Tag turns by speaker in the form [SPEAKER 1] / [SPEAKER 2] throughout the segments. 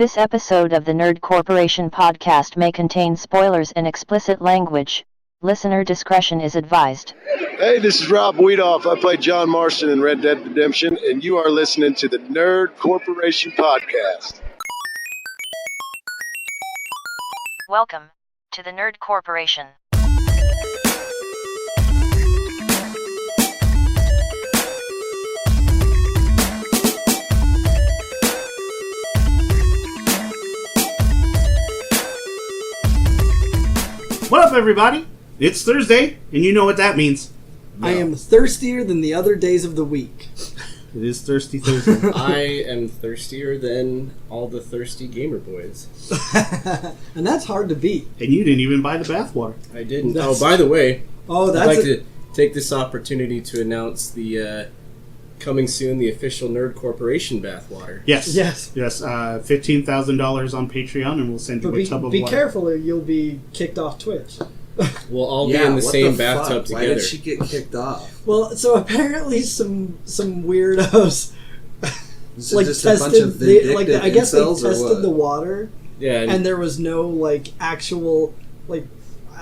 [SPEAKER 1] This episode of the Nerd Corporation podcast may contain spoilers and explicit language. Listener discretion is advised.
[SPEAKER 2] Hey, this is Rob Weedoff. I play John Marston in Red Dead Redemption, and you are listening to the Nerd Corporation podcast.
[SPEAKER 1] Welcome to the Nerd Corporation.
[SPEAKER 3] What up, everybody? It's Thursday, and you know what that means.
[SPEAKER 4] No. I am thirstier than the other days of the week.
[SPEAKER 3] It is Thirsty Thursday.
[SPEAKER 5] I am thirstier than all the thirsty gamer boys.
[SPEAKER 4] And that's hard to beat.
[SPEAKER 3] And you didn't even buy the bathwater.
[SPEAKER 5] I didn't. Oh, by the way,
[SPEAKER 4] I'd
[SPEAKER 5] like to take this opportunity to announce the coming soon, the official Nerd Corporation bathwater.
[SPEAKER 3] Yes. $15,000 on Patreon, and we'll send you a tub of water.
[SPEAKER 4] Be careful, or you'll be kicked off Twitch.
[SPEAKER 5] We'll all be in the same bathtub together.
[SPEAKER 6] Why did she get kicked off?
[SPEAKER 4] Well, so apparently some weirdos
[SPEAKER 6] like just tested. A bunch of vindictive
[SPEAKER 4] I guess they
[SPEAKER 6] incels,
[SPEAKER 4] tested the water.
[SPEAKER 5] Yeah,
[SPEAKER 4] and there was no actual I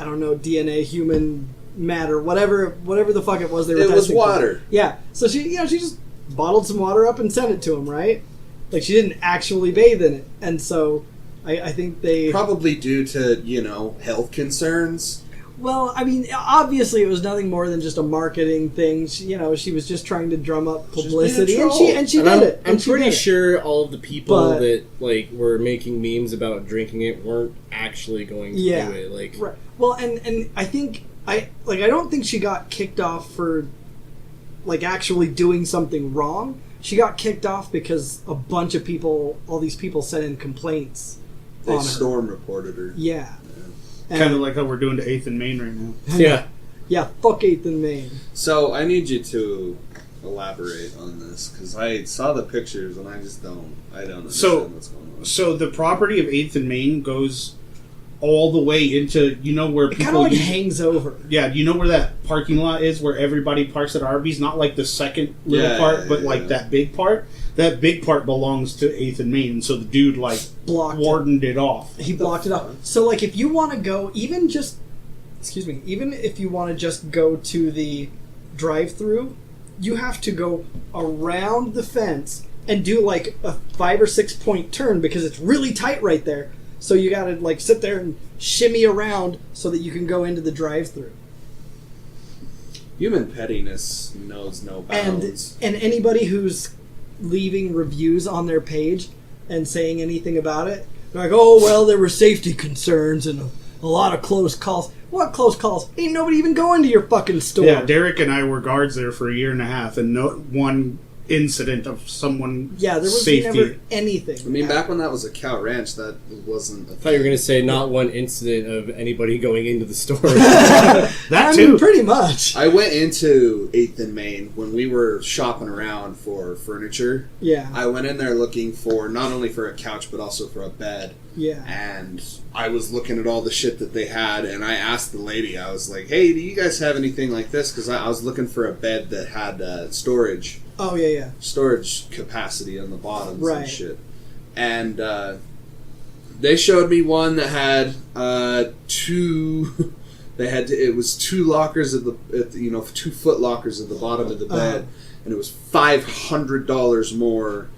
[SPEAKER 4] don't know, DNA, human matter, whatever the fuck it was they were testing.
[SPEAKER 6] It was water.
[SPEAKER 4] For. Yeah. So she just bottled some water up and sent it to him, right? Like she didn't actually bathe in it, and so. I think they...
[SPEAKER 6] Probably due to, health concerns.
[SPEAKER 4] Well, I mean, obviously it was nothing more than just a marketing thing. She was just trying to drum up publicity, and she did it.
[SPEAKER 5] I'm pretty sure all of the people that, were making memes about drinking it weren't actually going to do it.
[SPEAKER 4] Right. Well, and I think... I don't think she got kicked off for, actually doing something wrong. She got kicked off because a bunch of people, all these people sent in complaints.
[SPEAKER 6] They storm reported her.
[SPEAKER 4] Yeah.
[SPEAKER 3] Kind of like how we're doing to 8th and Main right now.
[SPEAKER 5] Yeah.
[SPEAKER 4] Yeah, fuck 8th and Main.
[SPEAKER 6] So, I need you to elaborate on this, because I saw the pictures and I don't understand what's going on.
[SPEAKER 3] So, the property of 8th and Main goes all the way into, where people...
[SPEAKER 4] It kind of hangs over.
[SPEAKER 3] Yeah, you know where that parking lot is where everybody parks at Arby's? Not like the second little part, but that big part. That big part belongs to 8th and Main, so the dude, wardened it off.
[SPEAKER 4] He blocked it off. So, if you want to go, even if you want to just go to the drive-thru, you have to go around the fence and do, a 5 or 6 point turn because it's really tight right there. So you gotta sit there and shimmy around so that you can go into the drive-thru.
[SPEAKER 6] Human pettiness knows no bounds.
[SPEAKER 4] And anybody who's leaving reviews on their page and saying anything about it, they're like, oh well, there were safety concerns and a lot of close calls. What close calls? Ain't nobody even going to your fucking store.
[SPEAKER 3] Yeah, Derek and I were guards there for a year and a half, and no one incident of someone
[SPEAKER 4] there was
[SPEAKER 3] safety.
[SPEAKER 4] Never anything.
[SPEAKER 6] I mean, back when that was a cow ranch, that wasn't a thing.
[SPEAKER 5] I thought you were going to say not one incident of anybody going into the store.
[SPEAKER 3] That too.
[SPEAKER 4] Pretty much.
[SPEAKER 6] I went into 8th and Main when we were shopping around for furniture.
[SPEAKER 4] Yeah.
[SPEAKER 6] I went in there looking for, not only for a couch, but also for a bed.
[SPEAKER 4] Yeah.
[SPEAKER 6] And I was looking at all the shit that they had, and I asked the lady, I was like, hey, do you guys have anything like this? Because I was looking for a bed that had storage.
[SPEAKER 4] Oh, yeah.
[SPEAKER 6] Storage capacity on the bottoms
[SPEAKER 4] right.
[SPEAKER 6] and shit. And they showed me one that had two... It was 2 lockers at 2 foot lockers at the bottom of the bed, and it was $500 more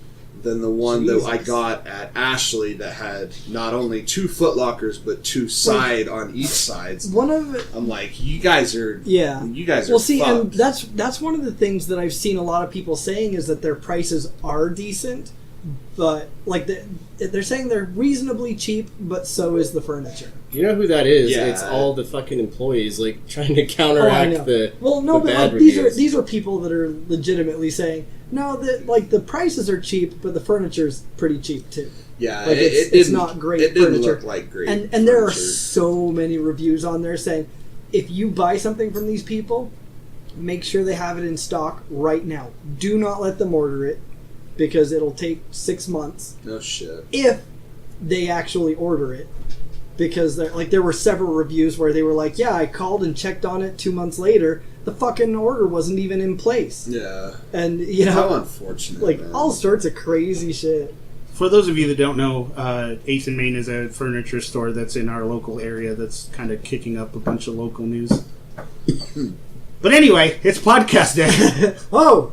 [SPEAKER 6] than the one that I got at Ashley that had not only 2 foot lockers but 2 side on each sides. I'm like, you guys are
[SPEAKER 4] Well, see,
[SPEAKER 6] fucked.
[SPEAKER 4] and that's one of the things that I've seen a lot of people saying is that their prices are decent, but they're saying they're reasonably cheap, but so is the furniture.
[SPEAKER 5] You know who that is?
[SPEAKER 6] Yeah.
[SPEAKER 5] It's all the fucking employees trying to counteract the bad
[SPEAKER 4] reviews. These are people that are legitimately saying no, that the prices are cheap, but the furniture's pretty cheap too.
[SPEAKER 6] Yeah,
[SPEAKER 4] it's not great.
[SPEAKER 6] It didn't
[SPEAKER 4] furniture.
[SPEAKER 6] look like great.
[SPEAKER 4] And there are so many reviews on there saying if you buy something from these people, make sure they have it in stock right now. Do not let them order it because it'll take 6 months.
[SPEAKER 6] No shit.
[SPEAKER 4] If they actually order it. Because there were several reviews where they were like, yeah, I called and checked on it 2 months later. The fucking order wasn't even in place.
[SPEAKER 6] Yeah.
[SPEAKER 4] And,
[SPEAKER 6] how unfortunate.
[SPEAKER 4] all sorts of crazy shit.
[SPEAKER 3] For those of you that don't know, 8th and Main is a furniture store that's in our local area that's kind of kicking up a bunch of local news. But anyway, it's podcast day.
[SPEAKER 4] Oh!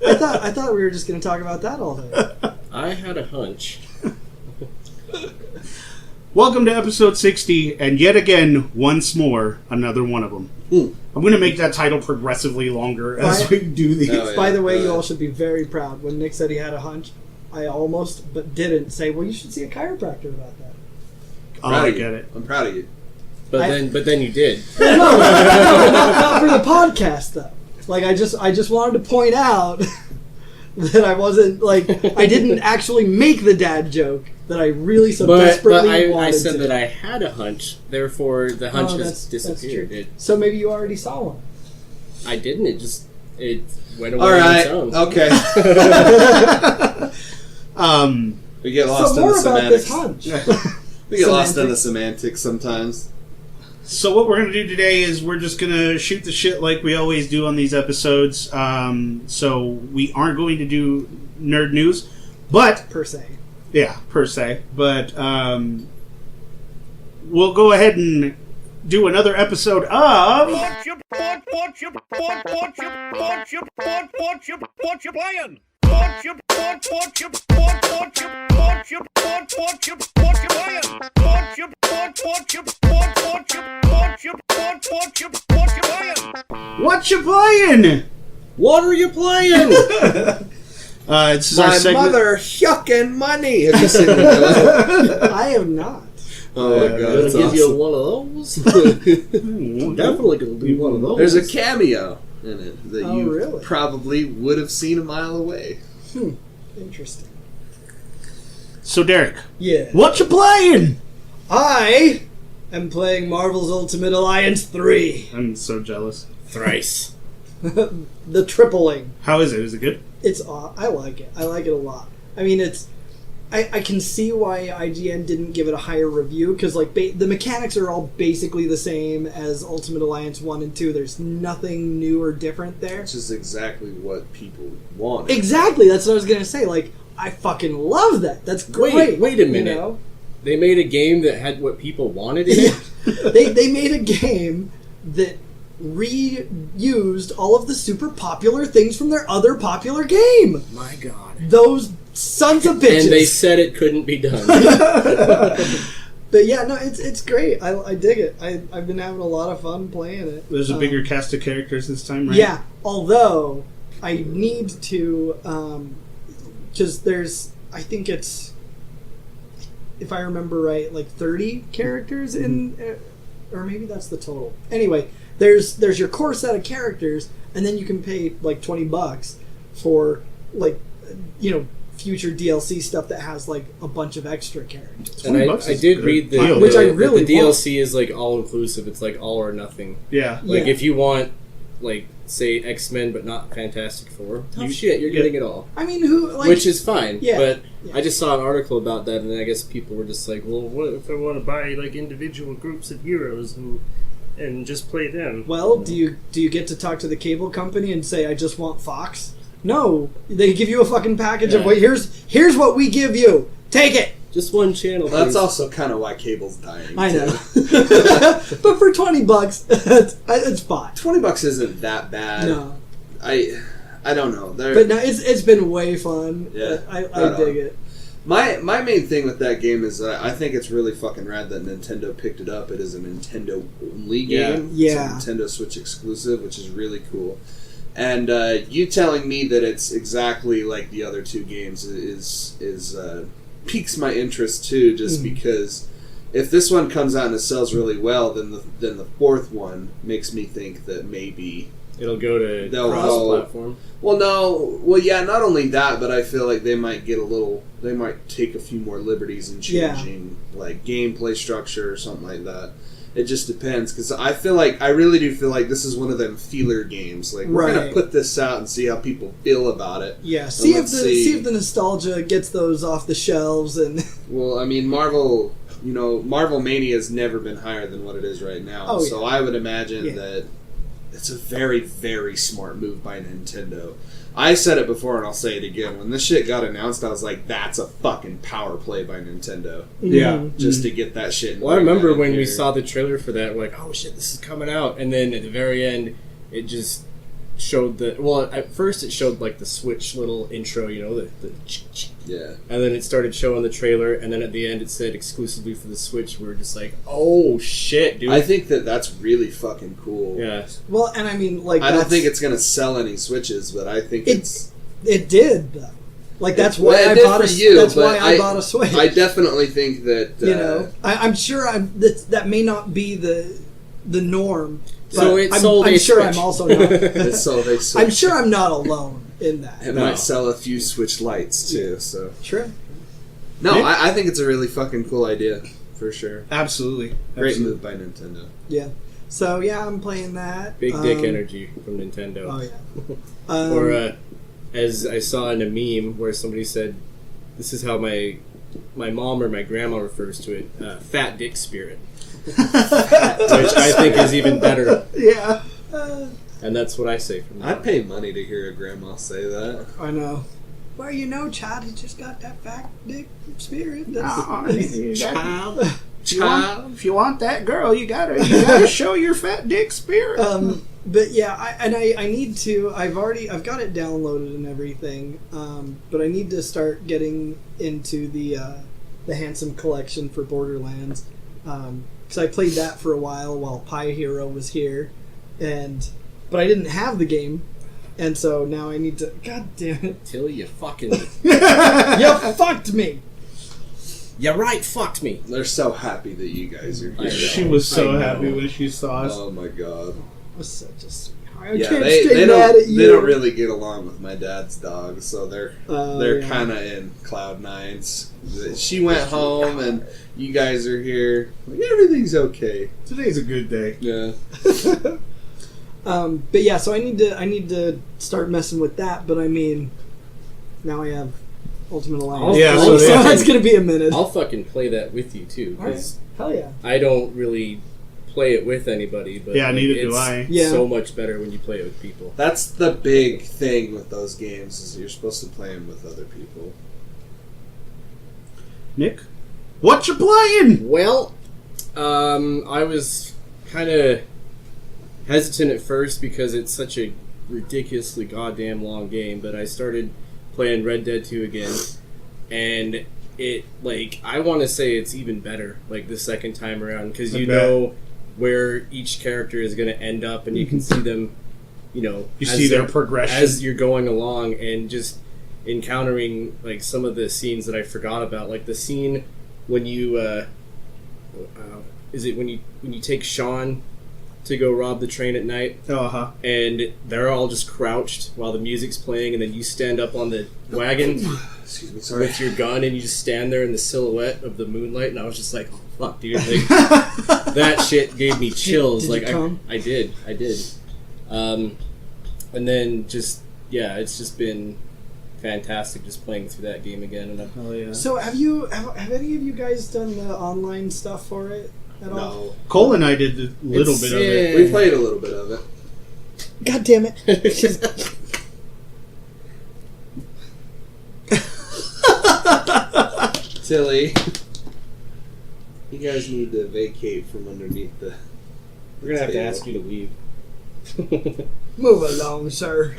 [SPEAKER 4] I thought we were just going to talk about that all day.
[SPEAKER 5] I had a hunch.
[SPEAKER 3] Welcome to episode 60, and yet again, once more, another one of them. I'm going to make that title progressively longer as we do these.
[SPEAKER 6] Oh, yeah.
[SPEAKER 4] By the way, you all should be very proud. When Nick said he had a hunch, I almost, but didn't, say, well, you should see a chiropractor about that.
[SPEAKER 3] Oh, I get it.
[SPEAKER 6] I'm proud of you.
[SPEAKER 5] But then you did.
[SPEAKER 4] No, not for the podcast, though. Like, I just wanted to point out that I wasn't, like, I didn't actually make the dad joke that I really so desperately wanted
[SPEAKER 5] I said
[SPEAKER 4] to.
[SPEAKER 5] that I had a hunch, therefore the hunch has
[SPEAKER 4] That's
[SPEAKER 5] disappeared.
[SPEAKER 4] true. So maybe you already saw one.
[SPEAKER 5] I didn't. It went away
[SPEAKER 6] All right.
[SPEAKER 5] on its own.
[SPEAKER 6] Okay. We get lost
[SPEAKER 4] So
[SPEAKER 6] in
[SPEAKER 4] more
[SPEAKER 6] the
[SPEAKER 4] about this
[SPEAKER 6] semantics.
[SPEAKER 4] hunch.
[SPEAKER 6] We get lost in the semantics sometimes.
[SPEAKER 3] So what we're going to do today is we're just going to shoot the shit like we always do on these episodes. So we aren't going to do nerd news, but...
[SPEAKER 4] Per se.
[SPEAKER 3] Yeah, per se. But we'll go ahead and do another episode of...
[SPEAKER 7] What you playing? What you playing?
[SPEAKER 3] What you playing?
[SPEAKER 5] What are you playing?
[SPEAKER 3] This is our
[SPEAKER 6] My
[SPEAKER 3] segment.
[SPEAKER 6] mother shucking money. Have you seen that?
[SPEAKER 4] I have not.
[SPEAKER 6] Oh my god,
[SPEAKER 5] Gonna
[SPEAKER 6] that's
[SPEAKER 5] give you
[SPEAKER 6] awesome.
[SPEAKER 5] one of those. Definitely gonna do one of those.
[SPEAKER 6] There's a cameo in it that
[SPEAKER 4] Oh,
[SPEAKER 6] you
[SPEAKER 4] really?
[SPEAKER 6] probably would have seen a mile away.
[SPEAKER 4] Interesting.
[SPEAKER 3] So Derek,
[SPEAKER 4] Yeah.
[SPEAKER 3] what you playing?
[SPEAKER 4] I am playing Marvel's Ultimate Alliance 3.
[SPEAKER 3] I'm so jealous.
[SPEAKER 5] thrice.
[SPEAKER 4] The tripling.
[SPEAKER 3] How is it? Is it good?
[SPEAKER 4] It's I like it. I like it a lot. I mean, it's I can see why IGN didn't give it a higher review because like the mechanics are all basically the same as Ultimate Alliance 1 and 2. There's nothing new or different there.
[SPEAKER 6] Which is exactly what people want.
[SPEAKER 4] Exactly. That's what I was gonna say. Like, I fucking love that. That's great.
[SPEAKER 5] Wait a minute.
[SPEAKER 4] You know?
[SPEAKER 5] They made a game that had what people wanted in it?
[SPEAKER 4] they made a game that reused all of the super popular things from their other popular game.
[SPEAKER 5] My god.
[SPEAKER 4] Those sons of bitches.
[SPEAKER 5] And they said it couldn't be done.
[SPEAKER 4] But yeah, no, it's great. I dig it. I've been having a lot of fun playing it.
[SPEAKER 3] There's a bigger cast of characters this time, right?
[SPEAKER 4] Yeah, although I need to, because there's, I think it's, if I remember right, like 30 characters in, or maybe that's the total. Anyway, there's your core set of characters, and then you can pay like $20 for like, future DLC stuff that has like a bunch of extra characters.
[SPEAKER 5] And I did read the
[SPEAKER 4] Which I really
[SPEAKER 5] the
[SPEAKER 4] want.
[SPEAKER 5] DLC is like all inclusive. It's like all or nothing.
[SPEAKER 3] Yeah.
[SPEAKER 5] Like
[SPEAKER 4] Yeah.
[SPEAKER 5] if you want, like say X-Men but not Fantastic Four, tough shit, you're getting it all,
[SPEAKER 4] I mean, who like
[SPEAKER 5] which is fine.
[SPEAKER 4] Yeah.
[SPEAKER 5] But
[SPEAKER 4] Yeah.
[SPEAKER 5] I just saw an article about that, and I guess people were just like, "Well, what if I want to buy like individual groups of heroes and just play them?"
[SPEAKER 4] Well, do you get to talk to the cable company and say I just want Fox? No, they give you a fucking package of
[SPEAKER 5] Yeah.
[SPEAKER 4] here's what we give you. Take it.
[SPEAKER 5] Just one channel.
[SPEAKER 6] That's
[SPEAKER 5] please.
[SPEAKER 6] also kind of why cable's dying.
[SPEAKER 4] I
[SPEAKER 6] too.
[SPEAKER 4] know, but for $20, it's fine.
[SPEAKER 6] $20 isn't that bad.
[SPEAKER 4] No,
[SPEAKER 6] I don't know.
[SPEAKER 4] but no, it's been way fun.
[SPEAKER 6] Yeah,
[SPEAKER 4] I
[SPEAKER 6] right
[SPEAKER 4] dig
[SPEAKER 6] on.
[SPEAKER 4] it.
[SPEAKER 6] My main thing with that game is I think it's really fucking rad that Nintendo picked it up. It is a Nintendo only game.
[SPEAKER 4] Yeah.
[SPEAKER 6] It's a Nintendo Switch exclusive, which is really cool. And you telling me that it's exactly like the other two games is piques my interest too, just because if this one comes out and it sells really well, then the fourth one makes me think that maybe
[SPEAKER 5] It'll go to
[SPEAKER 6] They'll go-
[SPEAKER 5] cross-platform.
[SPEAKER 6] Well, yeah, not only that, but I feel like they might take a few more liberties in changing like gameplay structure or something like that. It just depends, because I really do feel like this is one of them feeler games. Like we're gonna
[SPEAKER 4] Right.
[SPEAKER 6] put this out and see how people feel about it.
[SPEAKER 4] Yeah, see if
[SPEAKER 6] let's
[SPEAKER 4] the
[SPEAKER 6] see.
[SPEAKER 4] see if the nostalgia gets those off the shelves and.
[SPEAKER 6] Well, I mean, Marvel Mania has never been higher than what it is right now.
[SPEAKER 4] Oh,
[SPEAKER 6] So
[SPEAKER 4] yeah.
[SPEAKER 6] I would imagine
[SPEAKER 4] Yeah.
[SPEAKER 6] that it's a very, very smart move by Nintendo. I said it before and I'll say it again. When this shit got announced, I was like, that's a fucking power play by Nintendo.
[SPEAKER 3] Yeah.
[SPEAKER 6] Just to get that shit.
[SPEAKER 5] Well, I remember when we saw the trailer for that, we're like, oh shit, this is coming out. And then at the very end, it just showed at first it showed like the Switch little intro,
[SPEAKER 6] yeah.
[SPEAKER 5] And then it started showing the trailer, and then at the end it said exclusively for the Switch. We were just like, oh shit, dude.
[SPEAKER 6] I think that's really fucking cool.
[SPEAKER 5] Yeah.
[SPEAKER 4] Well, and I mean, like,
[SPEAKER 6] I don't think it's gonna sell any Switches, but I think
[SPEAKER 4] it did though. Like that's why I bought a Switch.
[SPEAKER 6] I definitely think that
[SPEAKER 4] I'm sure that may not be the norm.
[SPEAKER 5] So it sold
[SPEAKER 4] I'm
[SPEAKER 5] a
[SPEAKER 4] sure
[SPEAKER 5] Switch.
[SPEAKER 4] I'm also not. I'm sure I'm not alone in that.
[SPEAKER 6] It might sell a few Switch Lights too. So
[SPEAKER 4] sure.
[SPEAKER 6] No, I think it's a really fucking cool idea for sure.
[SPEAKER 3] Absolutely.
[SPEAKER 6] Great move by Nintendo.
[SPEAKER 4] Yeah. So yeah, I'm playing that.
[SPEAKER 5] Big dick energy from Nintendo.
[SPEAKER 4] Oh yeah.
[SPEAKER 5] Or as I saw in a meme where somebody said, "This is how my mom or my grandma refers to it: fat dick spirit," which I think is even better.
[SPEAKER 4] Yeah.
[SPEAKER 5] And that's what I say from that.
[SPEAKER 6] I'd pay money to hear a grandma say that.
[SPEAKER 4] I know. Well, child, he just got that fat dick spirit.
[SPEAKER 3] Child. If you want that girl, you gotta show your fat dick spirit.
[SPEAKER 4] But yeah, I need to. I've got it downloaded and everything. But I need to start getting into the Handsome Collection for Borderlands. Because I played that for a while Pie Hero was here, but I didn't have the game. And so now I need to. God damn it!
[SPEAKER 5] Till you fucking.
[SPEAKER 4] You fucked me.
[SPEAKER 5] You right, fucked me.
[SPEAKER 6] They're so happy that you guys are here.
[SPEAKER 3] She was so happy when she saw us.
[SPEAKER 6] Oh my god.
[SPEAKER 4] I was such a sweetheart. I
[SPEAKER 6] Yeah,
[SPEAKER 4] can't
[SPEAKER 6] they
[SPEAKER 4] stay mad at you.
[SPEAKER 6] don't really get along with my dad's dog, so they're
[SPEAKER 4] Yeah.
[SPEAKER 6] kind of in cloud nines. She went home and you guys are here. Like, everything's okay.
[SPEAKER 3] Today's a good day.
[SPEAKER 6] Yeah.
[SPEAKER 4] But yeah, so I need to start messing with that. But I mean, now I have Ultimate Alliance.
[SPEAKER 3] Yeah,
[SPEAKER 4] so
[SPEAKER 3] so
[SPEAKER 4] that's gonna be a minute.
[SPEAKER 5] I'll fucking play that with you too, because
[SPEAKER 4] Hell yeah.
[SPEAKER 5] I don't really play it with anybody, but
[SPEAKER 3] Yeah, neither
[SPEAKER 5] it's
[SPEAKER 3] do I.
[SPEAKER 4] Yeah.
[SPEAKER 5] so much better when you play it with people.
[SPEAKER 6] That's the big thing with those games is you're supposed to play them with other people.
[SPEAKER 3] Nick, what you playing?
[SPEAKER 5] Well, I was kind of hesitant at first because it's such a ridiculously goddamn long game, but I started playing Red Dead 2 again, and it, like, I want to say it's even better, like, the second time around, because you know where each character is going to end up, and you can see them, you
[SPEAKER 3] see their progression
[SPEAKER 5] as you're going along, and just encountering, like, some of the scenes that I forgot about, like the scene when you when you take Sean to go rob the train at night, and they're all just crouched while the music's playing, and then you stand up on the wagon
[SPEAKER 6] Excuse me, sorry.
[SPEAKER 5] with your gun, and you just stand there in the silhouette of the moonlight, and I was just like, oh, fuck, dude, like, that shit gave me chills.
[SPEAKER 4] Did you come?
[SPEAKER 5] I did. And then just, yeah, it's just been fantastic just playing through that game again. And
[SPEAKER 3] Oh yeah.
[SPEAKER 4] So have any of you guys done the online stuff for it at all?
[SPEAKER 6] No.
[SPEAKER 3] Cole and I did a little bit of it.
[SPEAKER 6] We played a little bit of it.
[SPEAKER 4] God damn it!
[SPEAKER 6] Tilly, you guys need to vacate from underneath the...
[SPEAKER 5] We're gonna have to
[SPEAKER 6] table.
[SPEAKER 5] ask you to leave.
[SPEAKER 4] Move along, sir.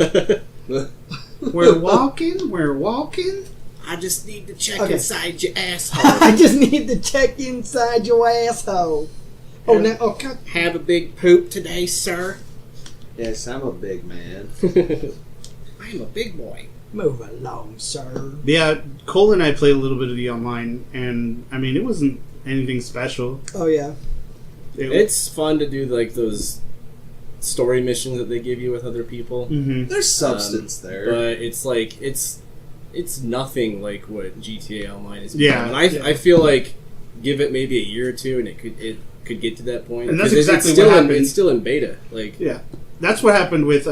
[SPEAKER 3] We're walking.
[SPEAKER 5] I just need to check
[SPEAKER 4] Okay.
[SPEAKER 5] inside your asshole.
[SPEAKER 4] I just need to check inside your asshole. Oh, now, oh, God.
[SPEAKER 5] Have a big poop today, sir.
[SPEAKER 6] Yes, I'm a big man.
[SPEAKER 5] I'm a big boy.
[SPEAKER 4] Move along, sir.
[SPEAKER 3] Yeah, Cole and I played a little bit of the online, and I mean, it wasn't anything special.
[SPEAKER 4] Oh, yeah.
[SPEAKER 5] It's fun to do, like, those story missions that they give you with other people.
[SPEAKER 3] Mm-hmm.
[SPEAKER 6] There's substance there.
[SPEAKER 5] But it's like, it's nothing like what GTA Online is.
[SPEAKER 3] Yeah.
[SPEAKER 5] And I feel like, give it maybe a year or two, and it could get to that point.
[SPEAKER 3] And that's
[SPEAKER 5] 'Cause
[SPEAKER 3] exactly
[SPEAKER 5] it's still
[SPEAKER 3] what happened.
[SPEAKER 5] It's still in beta. Like,
[SPEAKER 3] Yeah, that's what happened with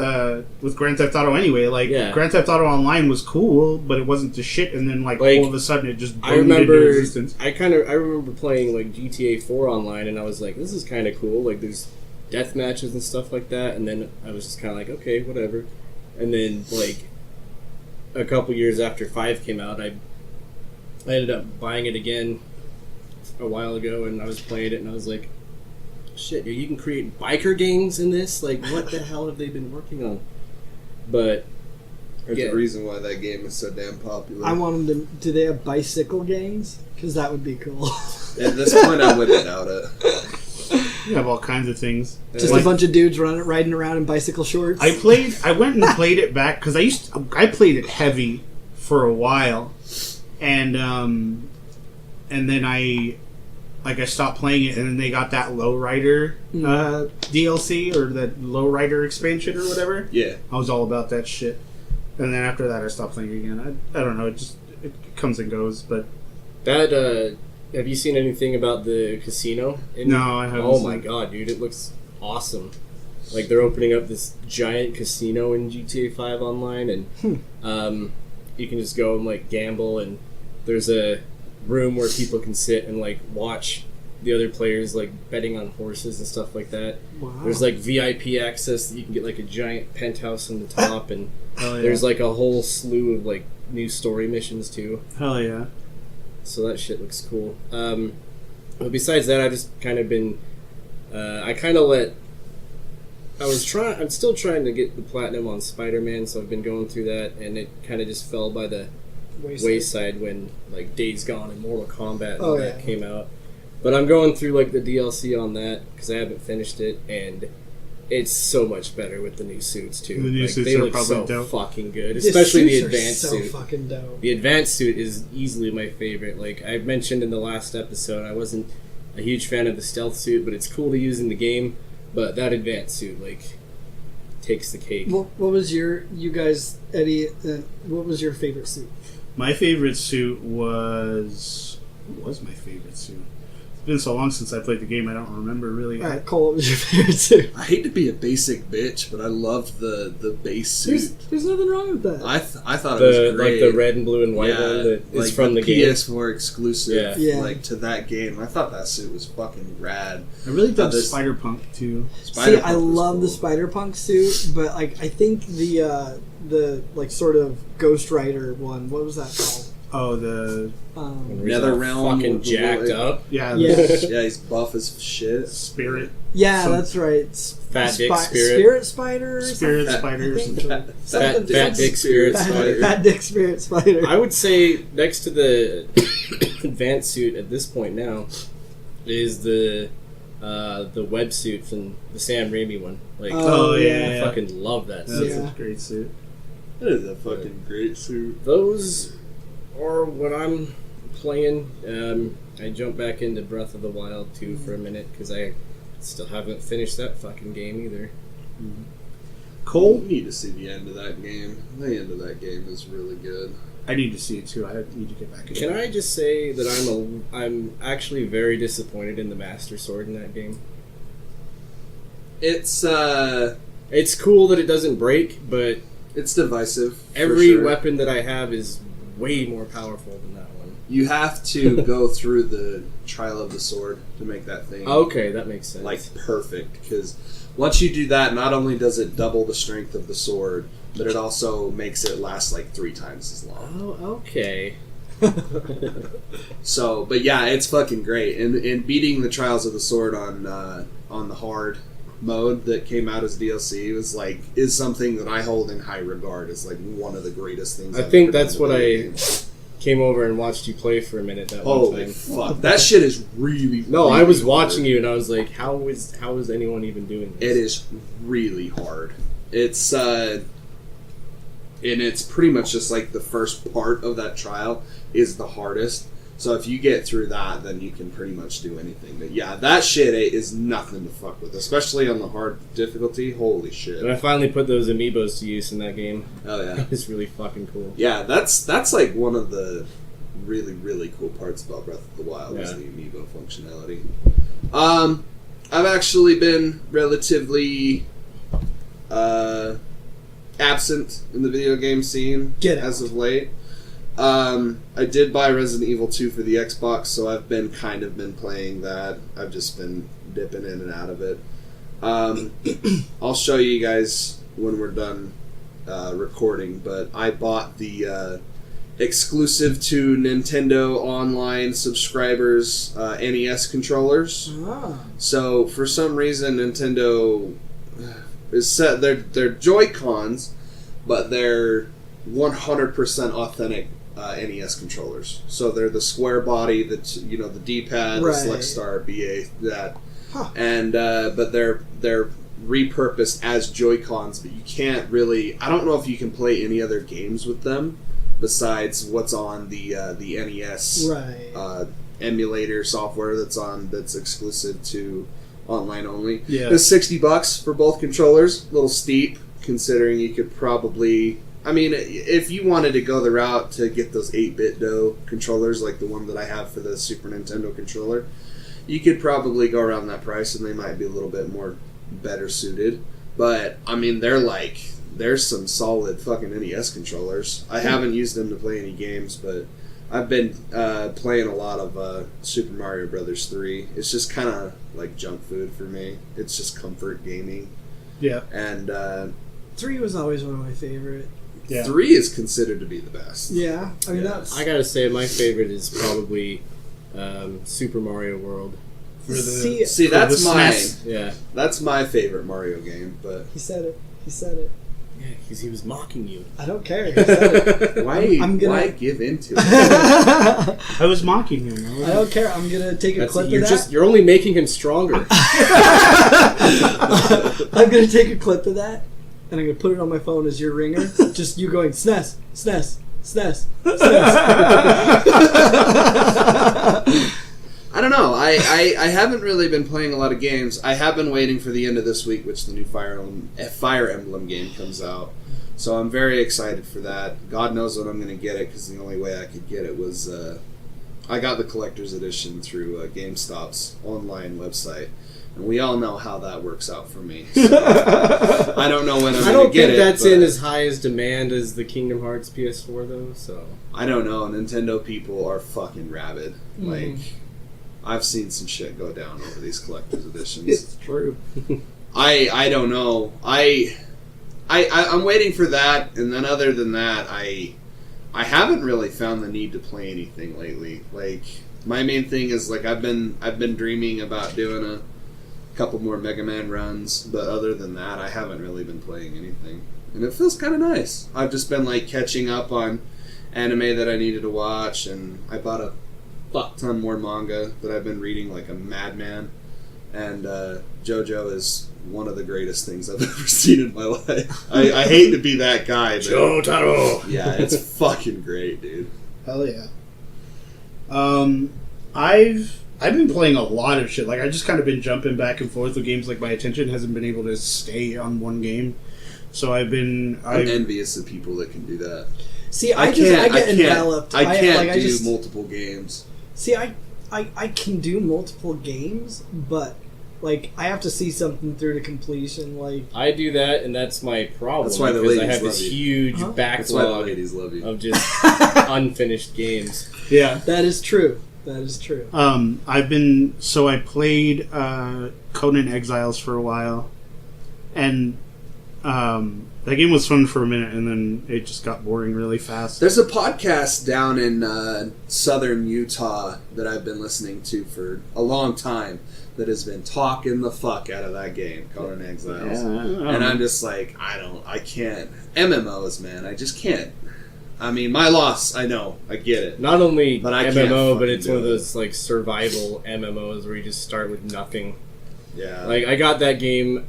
[SPEAKER 3] Grand Theft Auto anyway. Like,
[SPEAKER 5] Yeah.
[SPEAKER 3] Grand Theft Auto Online was cool, but it wasn't the shit, and then like all of a sudden it just boomed into existence.
[SPEAKER 5] I remember playing like GTA 4 online, and I was like, this is kind of cool. Like, there's death matches and stuff like that, and then I was just kind of like, okay, whatever. And then, like, a couple years after 5 came out, I ended up buying it again a while ago, and I was playing it, and I was like, shit, dude, you can create biker games in this? Like, what the hell have they been working on? But
[SPEAKER 6] There's a reason why that game is so damn popular.
[SPEAKER 4] I want them to. Do they have bicycle gangs? Because that would be cool.
[SPEAKER 6] At this point, I wouldn't doubt it.
[SPEAKER 3] You have all kinds of things.
[SPEAKER 4] Just a bunch of dudes riding around in bicycle shorts.
[SPEAKER 3] I went and played it back because I played it heavy for a while, and then I stopped playing it, and then they got that Lowrider DLC or that Lowrider expansion or whatever.
[SPEAKER 6] Yeah,
[SPEAKER 3] I was all about that shit, and then after that I stopped playing again. I don't know, it comes and goes, but
[SPEAKER 5] that have you seen anything about the casino?
[SPEAKER 3] No, I haven't.
[SPEAKER 5] Oh my god, dude, it looks awesome. Like, they're opening up this giant casino in GTA 5 online, and you can just go and, like, gamble, and there's a room where people can sit and, like, watch the other players, like, betting on horses and stuff like that.
[SPEAKER 4] Wow.
[SPEAKER 5] There's, like, VIP access that you can get, like, a giant penthouse on the top, and
[SPEAKER 3] Hell yeah.
[SPEAKER 5] there's, like, a whole slew of, like, new story missions, too.
[SPEAKER 3] Hell yeah.
[SPEAKER 5] So that shit looks cool. But besides that, I've just kind of been... I'm still trying to get the platinum on Spider-Man, so I've been going through that, and it kind of just fell by the wayside when, like, Days Gone and Mortal Kombat and that came out. But I'm going through, like, the DLC on that, because I haven't finished it, and it's so much better with the new suits, too.
[SPEAKER 3] The new suits
[SPEAKER 5] they
[SPEAKER 3] are
[SPEAKER 5] look
[SPEAKER 3] probably
[SPEAKER 5] so
[SPEAKER 3] dope.
[SPEAKER 5] fucking good, especially the advanced
[SPEAKER 4] so
[SPEAKER 5] suit.
[SPEAKER 4] Fucking dope.
[SPEAKER 5] The advanced suit is easily my favorite. Like I mentioned in the last episode, I wasn't a huge fan of the stealth suit, but it's cool to use in the game. But that advanced suit, like, takes the cake.
[SPEAKER 4] What was you guys, Eddie? What was your favorite suit?
[SPEAKER 3] My favorite suit was... What was my favorite suit? It's been so long since I played the game, I don't remember really.
[SPEAKER 4] All right, Cole, what was your favorite suit?
[SPEAKER 6] I hate to be a basic bitch, but I loved the base suit.
[SPEAKER 4] There's nothing wrong with that.
[SPEAKER 6] I thought it was great.
[SPEAKER 5] Like the red and blue and white one that is from the game.
[SPEAKER 6] PS4 exclusive,
[SPEAKER 4] Yeah.
[SPEAKER 6] like to that game. I thought that suit was fucking rad.
[SPEAKER 3] I really dug
[SPEAKER 6] this-
[SPEAKER 3] Spider-Punk, too.
[SPEAKER 6] Spider-Punk
[SPEAKER 4] I
[SPEAKER 6] was
[SPEAKER 4] love the
[SPEAKER 6] cool.
[SPEAKER 4] Spider-Punk suit, but like I think the like sort of Ghost Rider one. What was that called?
[SPEAKER 3] Oh, the...
[SPEAKER 6] Netherrealm
[SPEAKER 5] fucking
[SPEAKER 6] with the
[SPEAKER 5] jacked
[SPEAKER 6] little-
[SPEAKER 5] up.
[SPEAKER 3] Yeah,
[SPEAKER 4] Yeah.
[SPEAKER 3] the
[SPEAKER 6] Yeah, he's buff as shit.
[SPEAKER 3] Spirit.
[SPEAKER 4] Yeah,
[SPEAKER 3] Some-
[SPEAKER 4] that's right.
[SPEAKER 5] Fat Dick Spirit.
[SPEAKER 4] Spirit Spider. or
[SPEAKER 3] Spirit
[SPEAKER 4] something?
[SPEAKER 3] Spider or
[SPEAKER 4] I think.
[SPEAKER 3] something.
[SPEAKER 5] Fat Dick Spirit Spider.
[SPEAKER 4] Fat Dick Spirit Spider.
[SPEAKER 5] I would say next to the advanced suit at this point now is the web suit from the Sam Raimi one. Like,
[SPEAKER 3] Oh,
[SPEAKER 4] Oh,
[SPEAKER 3] yeah.
[SPEAKER 5] I fucking love that
[SPEAKER 3] That's
[SPEAKER 5] suit.
[SPEAKER 4] Yeah.
[SPEAKER 3] a great suit.
[SPEAKER 6] That is a fucking great suit.
[SPEAKER 5] Those are what I'm playing. I jumped back into Breath of the Wild 2 for a minute because I still haven't finished that fucking game either.
[SPEAKER 3] Cole?
[SPEAKER 6] You need to see the end of that game. The end of that game is really good.
[SPEAKER 3] I need to see it, too. I need to get back in
[SPEAKER 5] Can
[SPEAKER 3] it.
[SPEAKER 5] I just say that I'm actually very disappointed in the Master Sword in that game.
[SPEAKER 6] It's
[SPEAKER 5] cool that it doesn't break, but
[SPEAKER 6] it's divisive. for
[SPEAKER 5] every
[SPEAKER 6] sure.
[SPEAKER 5] weapon that I have is way more powerful than that one.
[SPEAKER 6] You have to go through the trial of the sword to make that thing
[SPEAKER 5] Okay, that makes sense.
[SPEAKER 6] like perfect. Because once you do that, not only does it double the strength of the sword, but it also makes it last like 3 times as long.
[SPEAKER 5] Oh, okay.
[SPEAKER 6] So, but yeah, it's fucking great. And beating the trials of the sword on the hard mode that came out as DLC is something that I hold in high regard as like one of the greatest things.
[SPEAKER 5] I
[SPEAKER 6] I've
[SPEAKER 5] think
[SPEAKER 6] ever
[SPEAKER 5] that's
[SPEAKER 6] done
[SPEAKER 5] what
[SPEAKER 6] with a
[SPEAKER 5] I
[SPEAKER 6] game.
[SPEAKER 5] came over and watched you play for a minute that one
[SPEAKER 6] Holy
[SPEAKER 5] time.
[SPEAKER 6] fuck! That shit is really
[SPEAKER 5] No,
[SPEAKER 6] really
[SPEAKER 5] I was
[SPEAKER 6] hard.
[SPEAKER 5] watching you and I was like, how is anyone even doing this?
[SPEAKER 6] It is really hard. It's and it's pretty much just like the first part of that trial is the hardest. So if you get through that, then you can pretty much do anything. But yeah, that shit is nothing to fuck with, especially on the hard difficulty. Holy shit!
[SPEAKER 5] And I finally put those amiibos to use in that game.
[SPEAKER 6] Oh yeah,
[SPEAKER 5] It's really fucking cool.
[SPEAKER 6] yeah. That's like one of the really really cool parts about Breath of the Wild is
[SPEAKER 5] Yeah.
[SPEAKER 6] the amiibo functionality. I've actually been relatively absent in the video game scene as of late. I did buy Resident Evil 2 for the Xbox, so I've been playing that. I've just been dipping in and out of it. I'll show you guys when we're done recording, but I bought the exclusive to Nintendo Online subscribers NES controllers.
[SPEAKER 4] Ah.
[SPEAKER 6] So for some reason, Nintendo is set. They're Joy-Cons, but they're 100% authentic NES controllers. So they're the square body, the D-pad, the Select Star, BA, that, and but they're repurposed as Joy-Cons. But you can't really. I don't know if you can play any other games with them besides what's on the NES emulator software that's exclusive to online only.
[SPEAKER 3] Yeah.
[SPEAKER 6] It's $60 for both controllers. A little steep, considering you could probably. I mean, if you wanted to go the route to get those 8-bit DOE controllers, like the one that I have for the Super Nintendo controller, you could probably go around that price, and they might be a little bit more better suited. But I mean, there's some solid fucking NES controllers. I haven't used them to play any games, but I've been playing a lot of Super Mario Brothers 3. It's just kind of like junk food for me. It's just comfort gaming.
[SPEAKER 3] Yeah.
[SPEAKER 6] And
[SPEAKER 4] 3 was always one of my favorite.
[SPEAKER 3] Yeah.
[SPEAKER 6] 3 is considered to be the best.
[SPEAKER 4] Yeah, I mean that's.
[SPEAKER 5] I gotta say, my favorite is probably Super Mario World.
[SPEAKER 6] See, that's mine.
[SPEAKER 5] Yeah.
[SPEAKER 6] That's my favorite Mario game, but
[SPEAKER 4] He said it. He said it.
[SPEAKER 5] Yeah, because he was mocking you.
[SPEAKER 4] I don't care. He said it.
[SPEAKER 6] why give into it?
[SPEAKER 3] I was mocking him.
[SPEAKER 4] I don't care. I'm gonna take a clip of that.
[SPEAKER 5] You're only making him stronger.
[SPEAKER 4] I'm gonna take a clip of that, and I'm gonna put it on my phone as your ringer. Just you going SNES, SNES, SNES, SNES.
[SPEAKER 6] I don't know. I haven't really been playing a lot of games. I have been waiting for the end of this week, which the new Fire Emblem game comes out. So I'm very excited for that. God knows when I'm going to get it, because the only way I could get it was I got the collector's edition through GameStop's online website. And we all know how that works out for me. So I don't know when I'm going to get it.
[SPEAKER 5] I don't think that's in as high as demand as the Kingdom Hearts PS4, though. So
[SPEAKER 6] I don't know. Nintendo people are fucking rabid. Like, I've seen some shit go down over these collector's editions.
[SPEAKER 3] It's true.
[SPEAKER 6] I don't know. I'm waiting for that, and then other than that, I haven't really found the need to play anything lately. Like, my main thing is, like, I've been dreaming about doing a couple more Mega Man runs, but other than that, I haven't really been playing anything. And it feels kind of nice. I've just been, like, catching up on anime that I needed to watch, and I bought a fuck ton more manga that I've been reading like a madman. And JoJo is one of the greatest things I've ever seen in my life. I hate to be that guy, but
[SPEAKER 5] Jotaro!
[SPEAKER 6] Yeah, it's fucking great, dude.
[SPEAKER 3] Hell yeah. I've been playing a lot of shit. Like, I just kind of been jumping back and forth with games. Like, my attention hasn't been able to stay on one game. So I'm
[SPEAKER 6] envious of people that can do that.
[SPEAKER 4] See, I get enveloped.
[SPEAKER 6] I can't do multiple games.
[SPEAKER 4] See, I can do multiple games, but like I have to see something through to completion. Like
[SPEAKER 5] I do that, and that's my problem.
[SPEAKER 6] That's why the
[SPEAKER 5] because
[SPEAKER 6] ladies
[SPEAKER 5] I have
[SPEAKER 6] love
[SPEAKER 5] this
[SPEAKER 6] you.
[SPEAKER 5] huge
[SPEAKER 6] That's why the
[SPEAKER 5] backlog
[SPEAKER 6] ladies love you.
[SPEAKER 5] of just unfinished games.
[SPEAKER 3] Yeah.
[SPEAKER 4] That is true. That is true.
[SPEAKER 3] I played Conan Exiles for a while, and that game was fun for a minute, and then it just got boring really fast.
[SPEAKER 6] There's a podcast down in southern Utah that I've been listening to for a long time that has been talking the fuck out of that game, Conan Exiles.
[SPEAKER 3] Yeah,
[SPEAKER 6] and I'm just like, I can't. MMOs, man, I just can't. I mean, my loss, I know, I get it.
[SPEAKER 5] Not only
[SPEAKER 6] but I can't
[SPEAKER 5] MMO, but
[SPEAKER 6] fucking
[SPEAKER 5] it's
[SPEAKER 6] do
[SPEAKER 5] one of
[SPEAKER 6] it.
[SPEAKER 5] those like survival MMOs where you just start with nothing.
[SPEAKER 6] Yeah.
[SPEAKER 5] Like I got that game.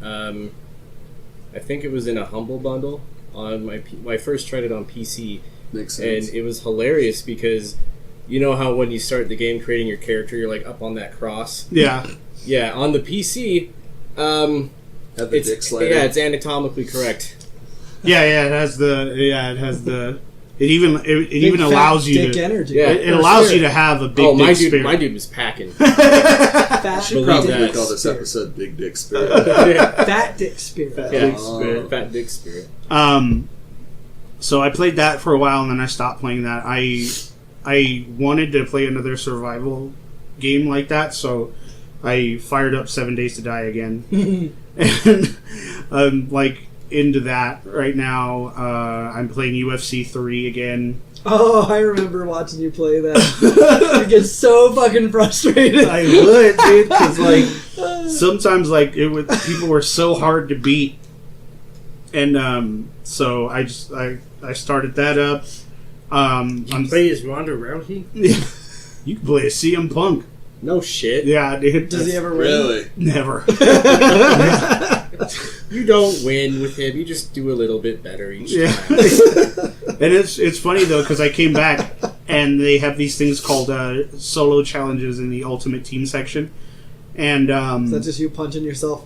[SPEAKER 5] I think it was in a Humble Bundle on my. I first tried it on PC,
[SPEAKER 6] Makes sense.
[SPEAKER 5] and it was hilarious because you know how when you start the game creating your character, you're like up on that cross.
[SPEAKER 3] Yeah.
[SPEAKER 5] Yeah, on the PC,
[SPEAKER 6] Have the dick slider?
[SPEAKER 5] yeah, it's anatomically correct.
[SPEAKER 3] Yeah, it has the. It even
[SPEAKER 4] Big
[SPEAKER 3] allows
[SPEAKER 4] fat
[SPEAKER 3] you
[SPEAKER 4] dick
[SPEAKER 3] to.
[SPEAKER 4] energy.
[SPEAKER 5] Yeah.
[SPEAKER 3] It allows you to have a big
[SPEAKER 5] Oh, my
[SPEAKER 3] dick
[SPEAKER 5] dude,
[SPEAKER 3] spirit.
[SPEAKER 5] my dude was packing.
[SPEAKER 4] Fat,
[SPEAKER 6] Should
[SPEAKER 5] Believe
[SPEAKER 6] probably
[SPEAKER 5] that.
[SPEAKER 6] call this episode Big Dick Spirit.
[SPEAKER 4] fat dick spirit.
[SPEAKER 3] Fat
[SPEAKER 5] Yeah.
[SPEAKER 3] dick spirit.
[SPEAKER 5] Fat dick spirit.
[SPEAKER 3] So I played that for a while, and then I stopped playing that. I wanted to play another survival game like that, so I fired up 7 Days to Die again, and I'm like into that right now. I'm playing UFC 3 again.
[SPEAKER 4] Oh, I remember watching you play that. You get so fucking frustrated.
[SPEAKER 3] I would, dude, because like sometimes like people were so hard to beat, and so I started that up. I'm
[SPEAKER 5] play as Ronda Rousey?
[SPEAKER 3] Yeah, you can play as CM Punk.
[SPEAKER 5] No shit.
[SPEAKER 3] Yeah, dude.
[SPEAKER 4] Does he ever win?
[SPEAKER 6] Really?
[SPEAKER 3] Never.
[SPEAKER 5] You don't win with him. You just do a little bit better each
[SPEAKER 3] Yeah.
[SPEAKER 5] time.
[SPEAKER 3] And it's funny though because I came back and they have these things called solo challenges in the Ultimate Team section, and
[SPEAKER 4] Is that just you punching yourself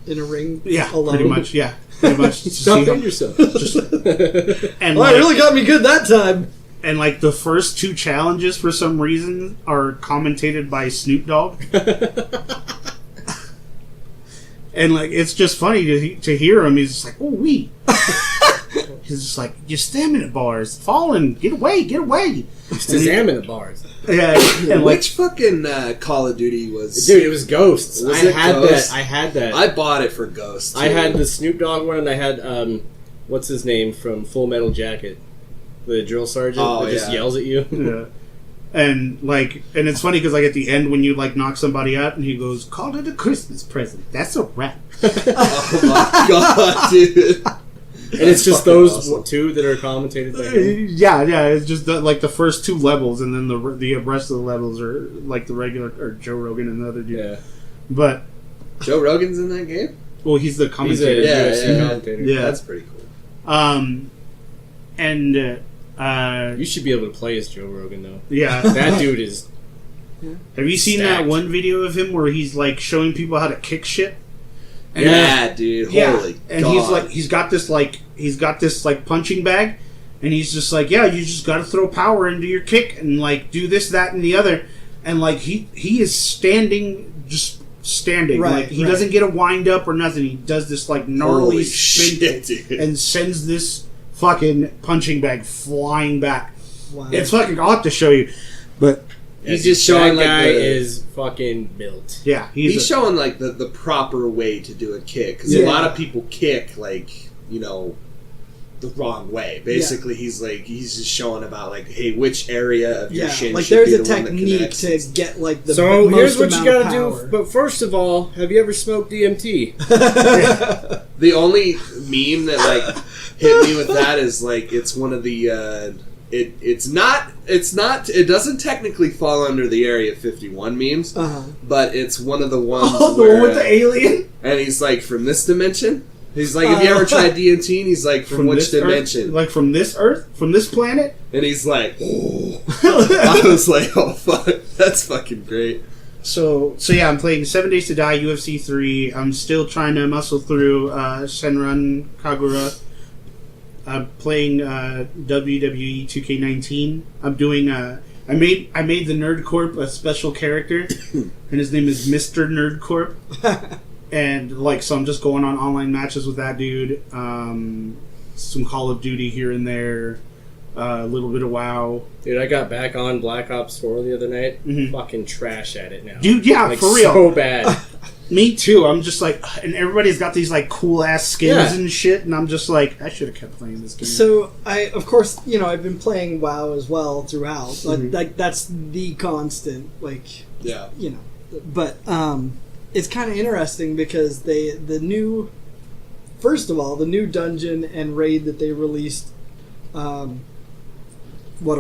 [SPEAKER 4] in a ring?
[SPEAKER 3] yeah,
[SPEAKER 4] alone?
[SPEAKER 3] pretty much. Yeah, pretty much. To
[SPEAKER 5] Stop
[SPEAKER 3] see
[SPEAKER 5] hitting
[SPEAKER 3] how-
[SPEAKER 5] yourself.
[SPEAKER 3] and
[SPEAKER 4] Well, it really got me good that time.
[SPEAKER 3] And like the first 2 challenges for some reason are commentated by Snoop Dogg. And like it's just funny to hear him. He's just like, oh wee. He's just like, your stamina bar is falling. Get away, get away.
[SPEAKER 5] Shazam in the bars.
[SPEAKER 3] Yeah, and like,
[SPEAKER 6] Which fucking Call of Duty was?
[SPEAKER 5] Dude, it was Ghosts.
[SPEAKER 6] Was
[SPEAKER 5] I
[SPEAKER 6] it
[SPEAKER 5] had
[SPEAKER 6] Ghosts?
[SPEAKER 5] that. I had that.
[SPEAKER 6] I bought it for Ghost.
[SPEAKER 5] I
[SPEAKER 6] too.
[SPEAKER 5] had the Snoop Dogg one, and I had what's his name from Full Metal Jacket, the drill sergeant
[SPEAKER 6] Oh,
[SPEAKER 5] that just
[SPEAKER 6] yeah.
[SPEAKER 5] yells at you.
[SPEAKER 3] yeah. And like, and it's funny because like at the end when you like knock somebody out and he goes, "Call it a Christmas present." That's a wrap.
[SPEAKER 6] Oh my god, dude!
[SPEAKER 5] And it's just
[SPEAKER 6] fucking
[SPEAKER 5] those
[SPEAKER 6] awesome.
[SPEAKER 5] 2 that are commentated by him.
[SPEAKER 3] Yeah. It's just like the first 2 levels, and then the rest of the levels are like the regular or Joe Rogan and the other dude.
[SPEAKER 5] Yeah,
[SPEAKER 3] But
[SPEAKER 6] Joe Rogan's in that game.
[SPEAKER 3] well, he's the
[SPEAKER 5] he's a
[SPEAKER 3] commentator.
[SPEAKER 5] UFC
[SPEAKER 6] yeah.
[SPEAKER 5] commentator.
[SPEAKER 3] Yeah.
[SPEAKER 6] That's pretty cool.
[SPEAKER 3] And
[SPEAKER 5] You should be able to play as Joe Rogan though.
[SPEAKER 3] yeah.
[SPEAKER 5] That dude is.
[SPEAKER 3] Have you seen that
[SPEAKER 5] Stacked.
[SPEAKER 3] one video of him where he's like showing people how to kick shit? And
[SPEAKER 6] Yeah, dude. Holy
[SPEAKER 3] and
[SPEAKER 6] god.
[SPEAKER 3] he's like he's got this like punching bag, and he's just like, yeah, you just got to throw power into your kick and like do this, that, and the other, and like he is standing,
[SPEAKER 4] Right,
[SPEAKER 3] like he
[SPEAKER 4] right.
[SPEAKER 3] doesn't get a wind up or nothing. He does this like gnarly
[SPEAKER 6] Holy
[SPEAKER 3] spin
[SPEAKER 6] shit,
[SPEAKER 3] thing
[SPEAKER 6] dude.
[SPEAKER 3] and sends this fucking punching bag flying back.
[SPEAKER 4] Wow.
[SPEAKER 3] It's fucking. I'll have to show you, but
[SPEAKER 6] He's just showing
[SPEAKER 5] that
[SPEAKER 6] like
[SPEAKER 5] guy
[SPEAKER 6] the,
[SPEAKER 5] is fucking built.
[SPEAKER 3] yeah,
[SPEAKER 6] he's showing like the proper way to do a kick because
[SPEAKER 3] Yeah.
[SPEAKER 6] a lot of people kick like the wrong way. Basically, he's just showing about like, hey, which area of your shin
[SPEAKER 4] like
[SPEAKER 6] should
[SPEAKER 4] there's
[SPEAKER 6] be
[SPEAKER 4] a
[SPEAKER 6] the one that
[SPEAKER 4] technique
[SPEAKER 6] connects.
[SPEAKER 4] to get like the
[SPEAKER 5] So
[SPEAKER 4] most
[SPEAKER 5] here's what you
[SPEAKER 4] amount of
[SPEAKER 5] gotta do.
[SPEAKER 4] power.
[SPEAKER 5] But first of all, have you ever smoked DMT?
[SPEAKER 6] The only meme that like hit me with that is like it's one of the it doesn't technically fall under the Area 51 memes, but it's one of the ones
[SPEAKER 3] Oh, the
[SPEAKER 6] where,
[SPEAKER 3] one with the alien?
[SPEAKER 6] and he's like, from this dimension. He's like, have you ever tried DMT? And he's like, from which
[SPEAKER 3] this Earth?
[SPEAKER 6] dimension?
[SPEAKER 3] Like from this Earth? From this planet?
[SPEAKER 6] And he's like, oh. I was like, oh fuck, that's fucking great.
[SPEAKER 3] So yeah, I'm playing 7 Days to Die, UFC 3. I'm still trying to muscle through Senran Kagura. I'm playing WWE 2K19. I'm doing I made the Nerd Corp a special character, and his name is Mr. Nerd Corp. And like, so I'm just going on online matches with that dude. Some Call of Duty here and there. A little bit of WoW.
[SPEAKER 5] Dude, I got back on Black Ops 4 the other night.
[SPEAKER 3] Mhm.
[SPEAKER 5] Fucking trash at it now.
[SPEAKER 3] Dude, yeah,
[SPEAKER 5] like,
[SPEAKER 3] for real.
[SPEAKER 5] so bad.
[SPEAKER 3] Me too. I'm just like, and everybody's got these like cool ass skins
[SPEAKER 5] Yeah.
[SPEAKER 3] and shit, and I'm just like, I should have kept playing this game.
[SPEAKER 4] So of course, I've been playing WoW as well throughout. Like that's the constant. Like,
[SPEAKER 6] Yeah.
[SPEAKER 4] but it's kind of interesting because the new dungeon and raid that they released, a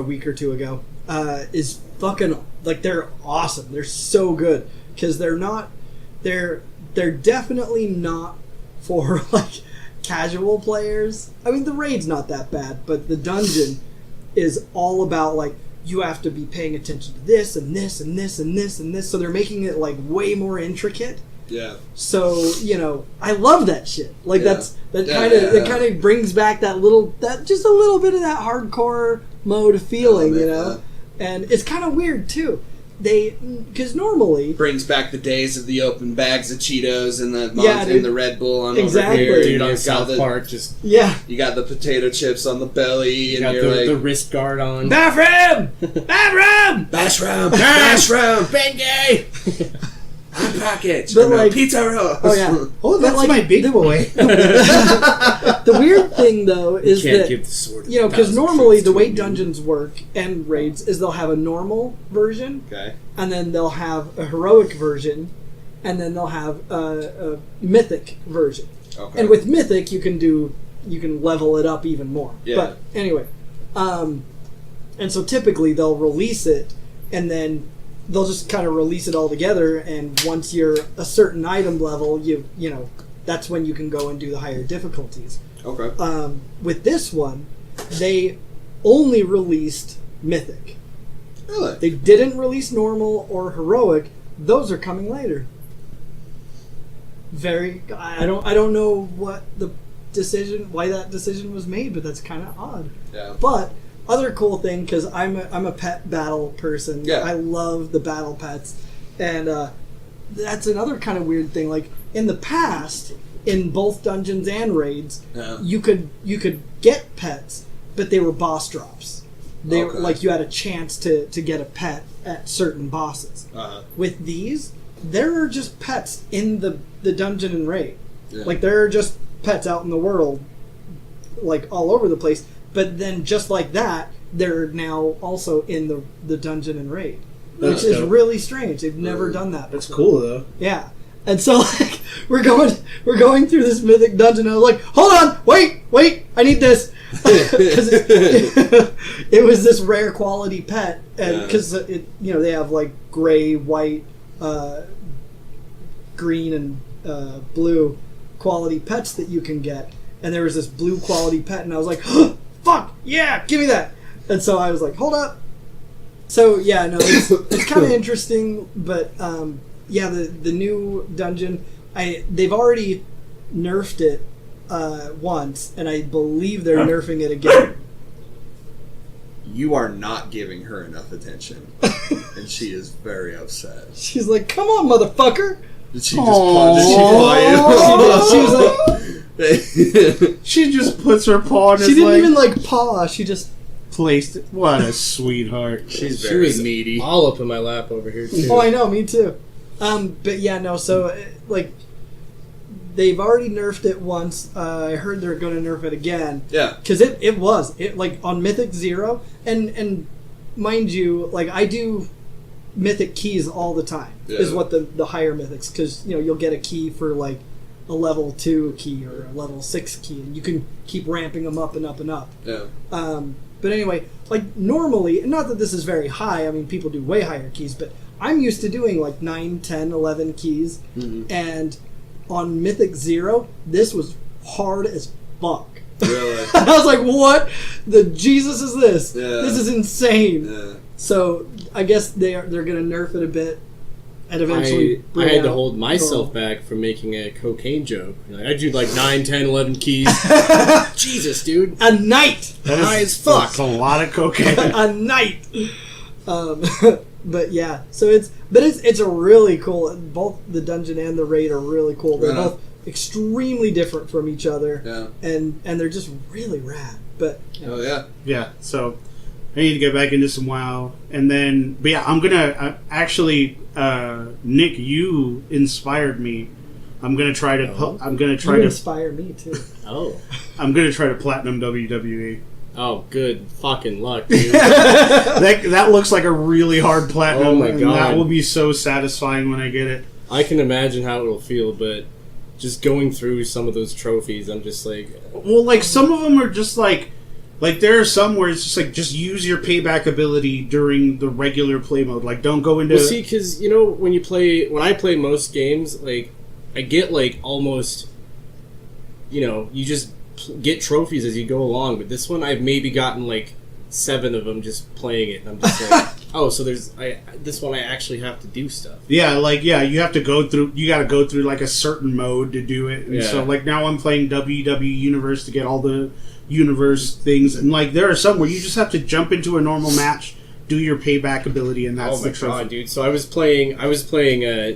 [SPEAKER 4] week or two ago, is fucking like, they're awesome. They're so good because they're definitely not for like casual players. I mean, the raid's not that bad, but the dungeon is all about like, you have to be paying attention to this and this and this and this and this. So they're making it like way more intricate.
[SPEAKER 6] Yeah.
[SPEAKER 4] So I love that shit. Like
[SPEAKER 6] Yeah.
[SPEAKER 4] that kind of brings back just a little bit of that hardcore mode feeling, And it's kind of weird too. Because normally
[SPEAKER 6] Brings back the days of the open bags of Cheetos and the
[SPEAKER 4] dude.
[SPEAKER 6] and the Red Bull on
[SPEAKER 4] Exactly.
[SPEAKER 6] over here.
[SPEAKER 5] Dude, on
[SPEAKER 6] You've got
[SPEAKER 5] South Park, just
[SPEAKER 6] You got the potato chips on the belly,
[SPEAKER 5] you
[SPEAKER 6] and
[SPEAKER 5] got
[SPEAKER 6] you're
[SPEAKER 5] the
[SPEAKER 6] like,
[SPEAKER 5] wrist guard on.
[SPEAKER 3] Bathroom! Bathroom!
[SPEAKER 6] bash round, bash round.
[SPEAKER 5] Bengay!
[SPEAKER 6] package.
[SPEAKER 4] But,
[SPEAKER 6] But
[SPEAKER 4] like-
[SPEAKER 6] pizza rolls.
[SPEAKER 4] Oh yeah.
[SPEAKER 3] Oh, that's
[SPEAKER 4] like,
[SPEAKER 3] my big boy.
[SPEAKER 4] The weird thing though is
[SPEAKER 5] Can't
[SPEAKER 4] that
[SPEAKER 5] give the sword.
[SPEAKER 4] you know, because
[SPEAKER 5] 1,000
[SPEAKER 4] normally
[SPEAKER 5] troops
[SPEAKER 4] the
[SPEAKER 5] to
[SPEAKER 4] way
[SPEAKER 5] a
[SPEAKER 4] dungeons work and raids is they'll have a normal version,
[SPEAKER 6] Okay.
[SPEAKER 4] and then they'll have a heroic version, and then they'll have a mythic version.
[SPEAKER 6] Okay.
[SPEAKER 4] And with mythic, you can level it up even more.
[SPEAKER 6] Yeah.
[SPEAKER 4] But anyway, and so typically they'll release it, and then they'll just kind of release it all together. And once you're a certain item level, you know that's when you can go and do the higher difficulties.
[SPEAKER 6] Okay.
[SPEAKER 4] With this one, they only released mythic.
[SPEAKER 6] Really?
[SPEAKER 4] They didn't release normal or heroic. Those are coming later. I don't know what the why that decision was made, but that's kind of odd.
[SPEAKER 6] Yeah.
[SPEAKER 4] But other cool thing, because I'm a pet battle person.
[SPEAKER 6] Yeah.
[SPEAKER 4] I love the battle pets, and that's another kind of weird thing. Like in the past, in both dungeons and raids,
[SPEAKER 6] Yeah.
[SPEAKER 4] you could get pets, but they were boss drops. They
[SPEAKER 6] Okay.
[SPEAKER 4] like you had a chance to get a pet at certain bosses.
[SPEAKER 6] Uh-huh.
[SPEAKER 4] With these, there are just pets in the dungeon and raid.
[SPEAKER 6] Yeah.
[SPEAKER 4] Like there are just pets out in the world, like all over the place. But then just like that, they're now also in the dungeon and raid,
[SPEAKER 3] That's
[SPEAKER 4] which is
[SPEAKER 3] dope.
[SPEAKER 4] really strange. They've never done that.
[SPEAKER 3] That's
[SPEAKER 4] before.
[SPEAKER 3] cool though.
[SPEAKER 4] Yeah. And so like we're going through this mythic dungeon, and I was like, hold on, wait, I need this. Because it was this rare quality pet, and because they have like gray, white, green, and blue quality pets that you can get, and there was this blue quality pet, and I was like, oh, fuck yeah, give me that. And so I was like, hold up. So yeah, no, it's kind of interesting, but yeah, the new dungeon, they've already nerfed it once, and I believe they're nerfing it again.
[SPEAKER 6] You are not giving her enough attention, and she is very upset.
[SPEAKER 4] She's like, "Come on, motherfucker!"
[SPEAKER 6] Did she just paw?
[SPEAKER 4] She was like,
[SPEAKER 3] She just puts her paw in his
[SPEAKER 4] she didn't
[SPEAKER 3] leg.
[SPEAKER 4] even like paw. She just
[SPEAKER 3] Placed it. What a sweetheart.
[SPEAKER 6] She's
[SPEAKER 5] She
[SPEAKER 6] very
[SPEAKER 5] was
[SPEAKER 6] needy.
[SPEAKER 5] all up in my lap over here too.
[SPEAKER 4] Oh, I know, me too. But yeah, no. So like, they've already nerfed it once. I heard they're going to nerf it again.
[SPEAKER 6] Yeah.
[SPEAKER 4] Because it was like on Mythic 0, and mind you, like I do Mythic keys all the time.
[SPEAKER 6] Yeah.
[SPEAKER 4] Is what the higher Mythics, because you'll get a key for like a level 2 key or a level 6 key, and you can keep ramping them up and up and up.
[SPEAKER 6] Yeah.
[SPEAKER 4] But anyway, like normally, and not that this is very high, I mean, people do way higher keys, but I'm used to doing like 9, 10, 11 keys, and on Mythic 0, this was hard as fuck.
[SPEAKER 6] Really?
[SPEAKER 4] I was like, what the Jesus is this?
[SPEAKER 6] Yeah.
[SPEAKER 4] This is insane.
[SPEAKER 6] Yeah.
[SPEAKER 4] So I guess they're going to nerf it a bit, and eventually
[SPEAKER 5] I
[SPEAKER 4] bring
[SPEAKER 5] had to
[SPEAKER 4] out
[SPEAKER 5] hold myself
[SPEAKER 4] normal.
[SPEAKER 5] back from making a cocaine joke. Like, I do like 9, 10, 11 keys. Jesus, dude.
[SPEAKER 4] A night!
[SPEAKER 5] High as fuck.
[SPEAKER 3] That's a lot of cocaine.
[SPEAKER 4] A night. But yeah, so it's a really cool. Both the dungeon and the raid are really cool. They're
[SPEAKER 6] Right on.
[SPEAKER 4] both extremely different from each other.
[SPEAKER 6] Yeah.
[SPEAKER 4] And they're just really rad. But
[SPEAKER 6] Oh yeah.
[SPEAKER 3] Yeah, so I need to get back into some WoW, and then, but yeah, I'm gonna actually, Nick, you inspired me. I'm gonna try to. I'm gonna try
[SPEAKER 4] you
[SPEAKER 3] to.
[SPEAKER 4] inspire me too.
[SPEAKER 5] Oh.
[SPEAKER 3] I'm gonna try to platinum WWE.
[SPEAKER 5] Oh, good fucking luck, dude.
[SPEAKER 3] That looks like a really hard platinum.
[SPEAKER 5] Oh my
[SPEAKER 3] and
[SPEAKER 5] God.
[SPEAKER 3] that will be so satisfying when I get it.
[SPEAKER 5] I can imagine how it'll feel, but just going through some of those trophies, I'm just like,
[SPEAKER 3] Well, like some of them are just like there are some where it's just like just use your payback ability during the regular play mode. Like don't go into.
[SPEAKER 5] well, see, because when I play most games, like I get like almost, you just get trophies as you go along. But this one, I've maybe gotten like 7 of them just playing it, and I'm just like, oh, so this one I actually have to do stuff.
[SPEAKER 3] Yeah, you have to go through. You got to go through like a certain mode to do it. And
[SPEAKER 5] Yeah.
[SPEAKER 3] so like now I'm playing WWE Universe to get all the universe things, and like there are some where you just have to jump into a normal match, do your payback ability, and that's
[SPEAKER 5] Oh my
[SPEAKER 3] the trophy.
[SPEAKER 5] god, dude! So I was playing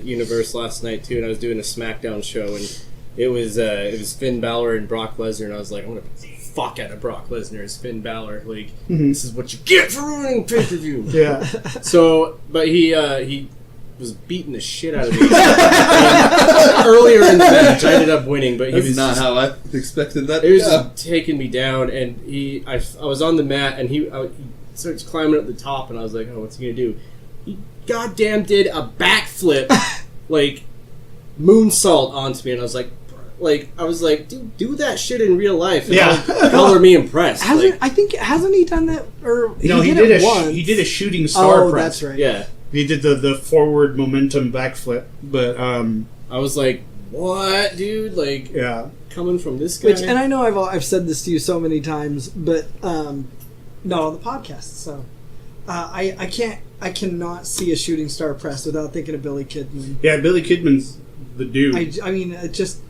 [SPEAKER 5] Universe last night too, and I was doing a SmackDown show, and it was Finn Balor and Brock Lesnar, and I was like, I'm gonna fuck out of Brock Lesnar as Finn Balor. Like, this is what you get for ruining pay per view.
[SPEAKER 3] Yeah,
[SPEAKER 5] So, but he was beating the shit out of me. Earlier in the match, I ended up winning, but he
[SPEAKER 6] That's
[SPEAKER 5] was
[SPEAKER 6] not
[SPEAKER 5] just,
[SPEAKER 6] how I expected that.
[SPEAKER 5] he was just taking me down, and I was on the mat, and he starts climbing up the top, and I was like, oh, what's he gonna do? He goddamn did a backflip, like moonsault onto me, and I was like, dude, do that shit in real life. And color me impressed.
[SPEAKER 4] Hasn't he done that? Or
[SPEAKER 3] He did
[SPEAKER 4] it once.
[SPEAKER 3] He did a shooting star
[SPEAKER 4] Oh,
[SPEAKER 3] press.
[SPEAKER 4] that's right.
[SPEAKER 5] Yeah.
[SPEAKER 3] He did the forward momentum backflip, but
[SPEAKER 5] I was like, what, dude? Like,
[SPEAKER 3] yeah.
[SPEAKER 5] coming from this guy?
[SPEAKER 4] Which, and I know I've said this to you so many times, but not on the podcast. So I cannot see a shooting star press without thinking of Billy Kidman.
[SPEAKER 3] Yeah, Billy Kidman's the dude.
[SPEAKER 4] I mean, it just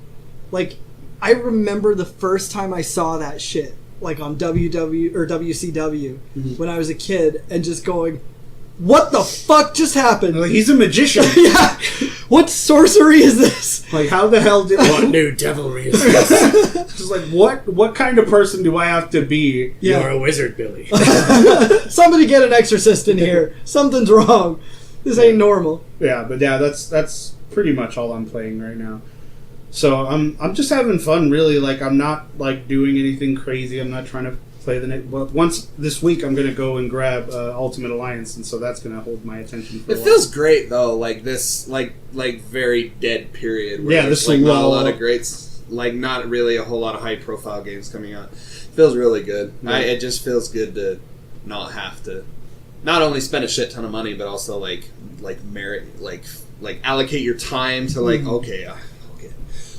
[SPEAKER 4] like I remember the first time I saw that shit, like on WCW when I was a kid, and just going, "What the fuck just happened?"
[SPEAKER 3] Like, he's a magician.
[SPEAKER 4] Yeah, what sorcery is this?
[SPEAKER 3] Like, how the hell did
[SPEAKER 5] What new devilry is this?
[SPEAKER 3] Just like, what kind of person do I have to be?
[SPEAKER 4] Yeah.
[SPEAKER 5] You're a wizard, Billy.
[SPEAKER 4] Somebody get an exorcist in here. Something's wrong. This ain't normal.
[SPEAKER 3] Yeah, but yeah, that's pretty much all I'm playing right now. So I'm just having fun, really. Like, I'm not like doing anything crazy. I'm not trying to play the next. Well, once this week, I'm gonna go and grab Ultimate Alliance, and so that's gonna hold my attention for a
[SPEAKER 6] It
[SPEAKER 3] while.
[SPEAKER 6] feels great though, like this, like very dead period. Where
[SPEAKER 3] Yeah,
[SPEAKER 6] there's
[SPEAKER 3] this
[SPEAKER 6] like not a
[SPEAKER 3] lull.
[SPEAKER 6] lot of greats, like not really a whole lot of high profile games coming out. Feels really good.
[SPEAKER 3] Yeah.
[SPEAKER 6] It just feels good to not have to, not only spend a shit ton of money, but also like merit, like allocate your time to like okay.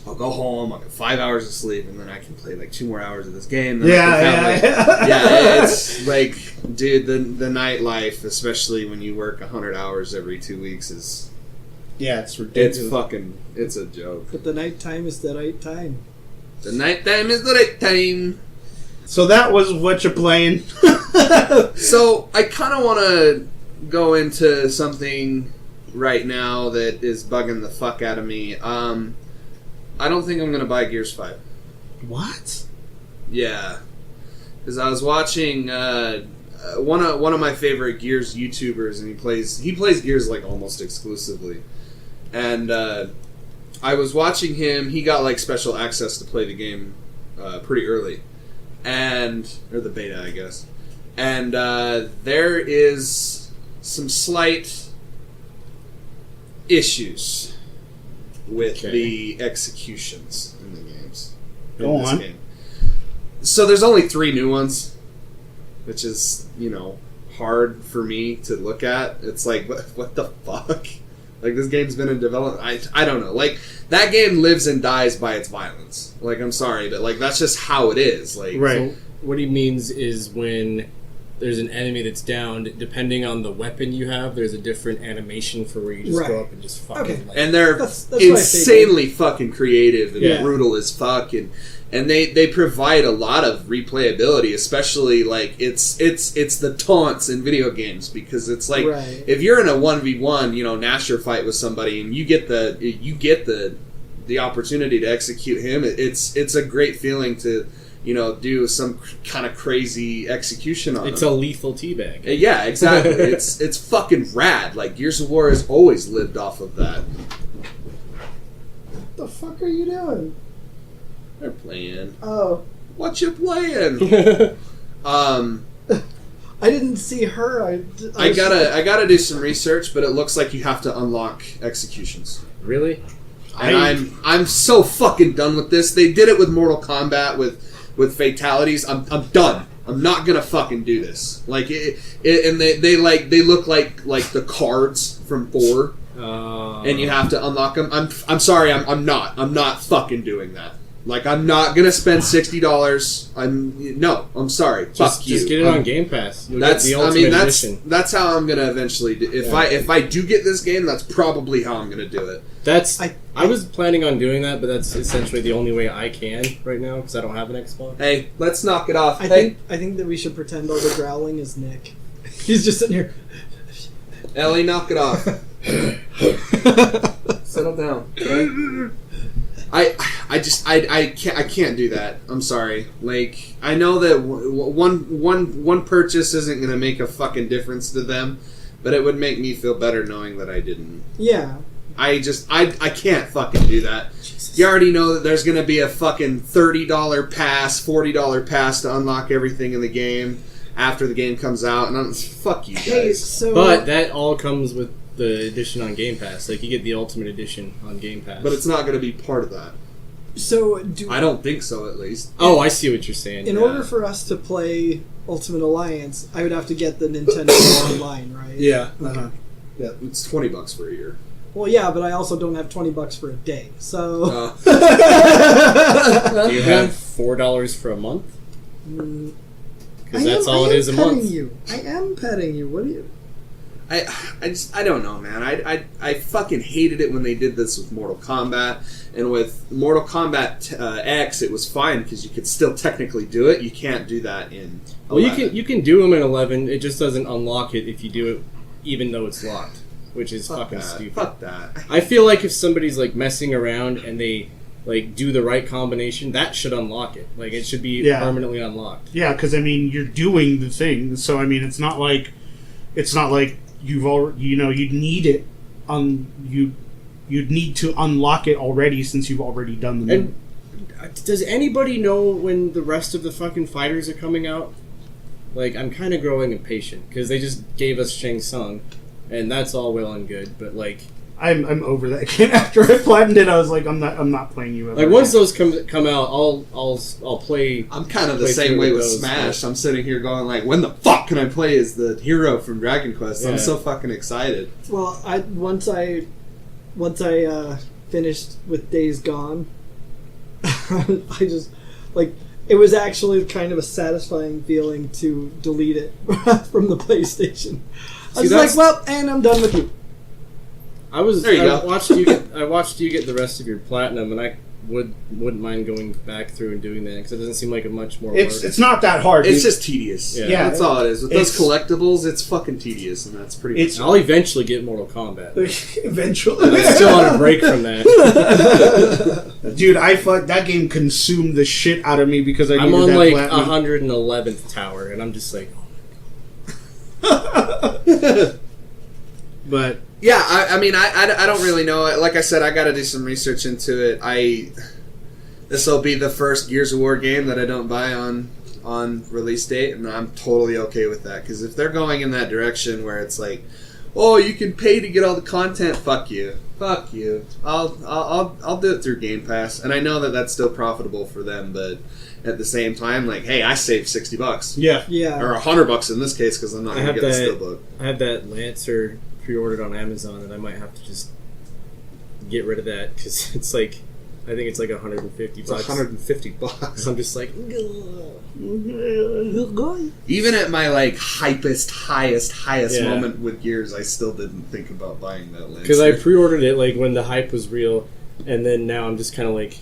[SPEAKER 6] I'll go home. I'll get 5 hours of sleep, and then I can play like 2 more hours of this game. Then yeah. It's like, dude, the nightlife, especially when you work 100 hours every 2 weeks, is
[SPEAKER 3] it's ridiculous.
[SPEAKER 6] it's a joke.
[SPEAKER 4] But the nighttime is the right time.
[SPEAKER 6] The nighttime is the right time.
[SPEAKER 3] So that was what you're playing.
[SPEAKER 6] So I kind of want to go into something right now that is bugging the fuck out of me. I don't think I'm going to buy Gears 5.
[SPEAKER 3] What?
[SPEAKER 6] Yeah. Because I was watching one of my favorite Gears YouTubers, and he plays Gears like almost exclusively. And I was watching him. He got like special access to play the game pretty early, or the beta, I guess. And there is some slight issues with the executions in the games.
[SPEAKER 3] Go on.
[SPEAKER 6] Game. So there's only 3 new ones, which is, hard for me to look at. It's like, what the fuck? Like, this game's been in development. I don't know. Like, that game lives and dies by its violence. Like, I'm sorry, but like that's just how it is. Like,
[SPEAKER 3] Right.
[SPEAKER 5] So what he means is when there's an enemy that's downed, depending on the weapon you have, there's a different animation for where you just go up and just fucking...
[SPEAKER 4] Okay.
[SPEAKER 5] Like,
[SPEAKER 6] and they're
[SPEAKER 4] That's what I figured.
[SPEAKER 6] insanely fucking creative and
[SPEAKER 3] Yeah.
[SPEAKER 6] brutal as fuck, and they provide a lot of replayability, especially like it's the taunts in video games, because it's like
[SPEAKER 4] Right.
[SPEAKER 6] if you're in a 1v1, Nasher fight with somebody and you get the opportunity to execute him, it's a great feeling to do some kind of crazy execution on
[SPEAKER 5] it's
[SPEAKER 6] him.
[SPEAKER 5] a lethal teabag.
[SPEAKER 6] Yeah, exactly. it's fucking rad. Like, Gears of War has always lived off of that.
[SPEAKER 4] What the fuck are you doing?
[SPEAKER 6] They're playing.
[SPEAKER 4] Oh,
[SPEAKER 6] What you playing?
[SPEAKER 4] I didn't see her.
[SPEAKER 6] I gotta do some research, but it looks like you have to unlock executions.
[SPEAKER 5] Really?
[SPEAKER 6] And I'm so fucking done with this. They did it with Mortal Kombat with fatalities. I'm done. I'm not gonna fucking do this. Like and they look like the cards from 4, and you have to unlock them. I'm sorry. I'm not fucking doing that. Like, I'm not gonna spend $60. I'm sorry. Fuck you.
[SPEAKER 5] Just get it on Game Pass. You'll get the Ultimate Edition.
[SPEAKER 6] That's how I'm gonna eventually do. If I do get this game, that's probably how I'm gonna do it.
[SPEAKER 5] I was planning on doing that, but that's essentially the only way I can right now because I don't have an Xbox.
[SPEAKER 6] Hey, let's knock it off.
[SPEAKER 4] I think that we should pretend all the growling is Nick. He's just sitting here.
[SPEAKER 6] Ellie, knock it off. Settle down. Right? I can't do that. I'm sorry. Like, I know that one purchase isn't gonna make a fucking difference to them, But it would make me feel better knowing that I didn't.
[SPEAKER 4] Yeah.
[SPEAKER 6] I can't fucking do that. Jesus. You already know that there's going to be a fucking $30 pass, $40 pass to unlock everything in the game after the game comes out, and fuck you guys.
[SPEAKER 4] Hey, so
[SPEAKER 5] But that all comes with the edition on Game Pass. Like, you get the Ultimate Edition on Game Pass.
[SPEAKER 6] But it's not going to be part of that.
[SPEAKER 4] So
[SPEAKER 6] I don't think so, at least.
[SPEAKER 5] Oh, I see what you're saying.
[SPEAKER 4] in order for us to play Ultimate Alliance, I would have to get the Nintendo Online, right?
[SPEAKER 6] Yeah.
[SPEAKER 4] Okay.
[SPEAKER 6] Yeah, it's $20 for a year.
[SPEAKER 4] Well, yeah, but I also don't have $20 for a day, so.
[SPEAKER 5] Do you have $4 for a month? Because that's all it is a month.
[SPEAKER 4] I am petting you. What are you?
[SPEAKER 6] I don't know, man. I fucking hated it when they did this with Mortal Kombat, and with Mortal Kombat X, it was fine because you could still technically do it. You can't do that in 11.
[SPEAKER 5] Well, you can do them in 11. It just doesn't unlock it if you do it, even though it's locked, which is fucking stupid.
[SPEAKER 6] Fuck that.
[SPEAKER 5] I feel like if somebody's like messing around and they like do the right combination, that should unlock it. Like, it should be permanently unlocked.
[SPEAKER 3] Yeah, because I mean, you're doing the thing, so I mean, it's not like you've already, you'd need it you'd need to unlock it already since you've already done the move.
[SPEAKER 5] And does anybody know when the rest of the fucking fighters are coming out? Like, I'm kind of growing impatient because they just gave us Shang Tsung, and that's all well and good, but like,
[SPEAKER 3] I'm over that game. After I flattened it, I was like, I'm not playing you ever.
[SPEAKER 5] Like, once those come out, I'll play.
[SPEAKER 6] I'm kind of the same way with Smash. I'm sitting here going like, when the fuck can I play as the hero from Dragon Quest? I'm so fucking excited.
[SPEAKER 4] Well, once I finished with Days Gone, I just like, it was actually kind of a satisfying feeling to delete it from the PlayStation. I was like, well, and I'm done with you.
[SPEAKER 5] I watched you get the rest of your platinum, and I wouldn't mind going back through and doing that because it doesn't seem like a much more work.
[SPEAKER 3] It's not that hard.
[SPEAKER 6] It's just tedious.
[SPEAKER 3] Yeah,
[SPEAKER 6] that's all it is. With those collectibles, it's fucking tedious, and that's pretty much.
[SPEAKER 5] I'll eventually get Mortal Kombat.
[SPEAKER 3] Eventually,
[SPEAKER 5] I'm still on a break from that.
[SPEAKER 3] Dude, that game consumed the shit out of me because
[SPEAKER 5] I'm on like 111th tower, and I'm just like,
[SPEAKER 3] but.
[SPEAKER 6] Yeah, I mean, I don't really know. Like I said, I got to do some research into it. This will be the first Gears of War game that I don't buy on release date, and I'm totally okay with that. Because if they're going in that direction where it's like, oh, you can pay to get all the content, fuck you. I'll do it through Game Pass, and I know that that's still profitable for them, but at the same time, like, hey, I saved $60.
[SPEAKER 4] Yeah,
[SPEAKER 6] or $100 in this case because I'm not going to get the Steelbook.
[SPEAKER 5] I have that Lancer pre-ordered on Amazon, and I might have to just get rid of that because it's like, I think it's like $150.
[SPEAKER 6] It's $150.
[SPEAKER 5] I'm just like,
[SPEAKER 6] even at my like highest moment with Gears, I still didn't think about buying that Lancer
[SPEAKER 5] because I pre-ordered it like when the hype was real, and then now I'm just kind of like,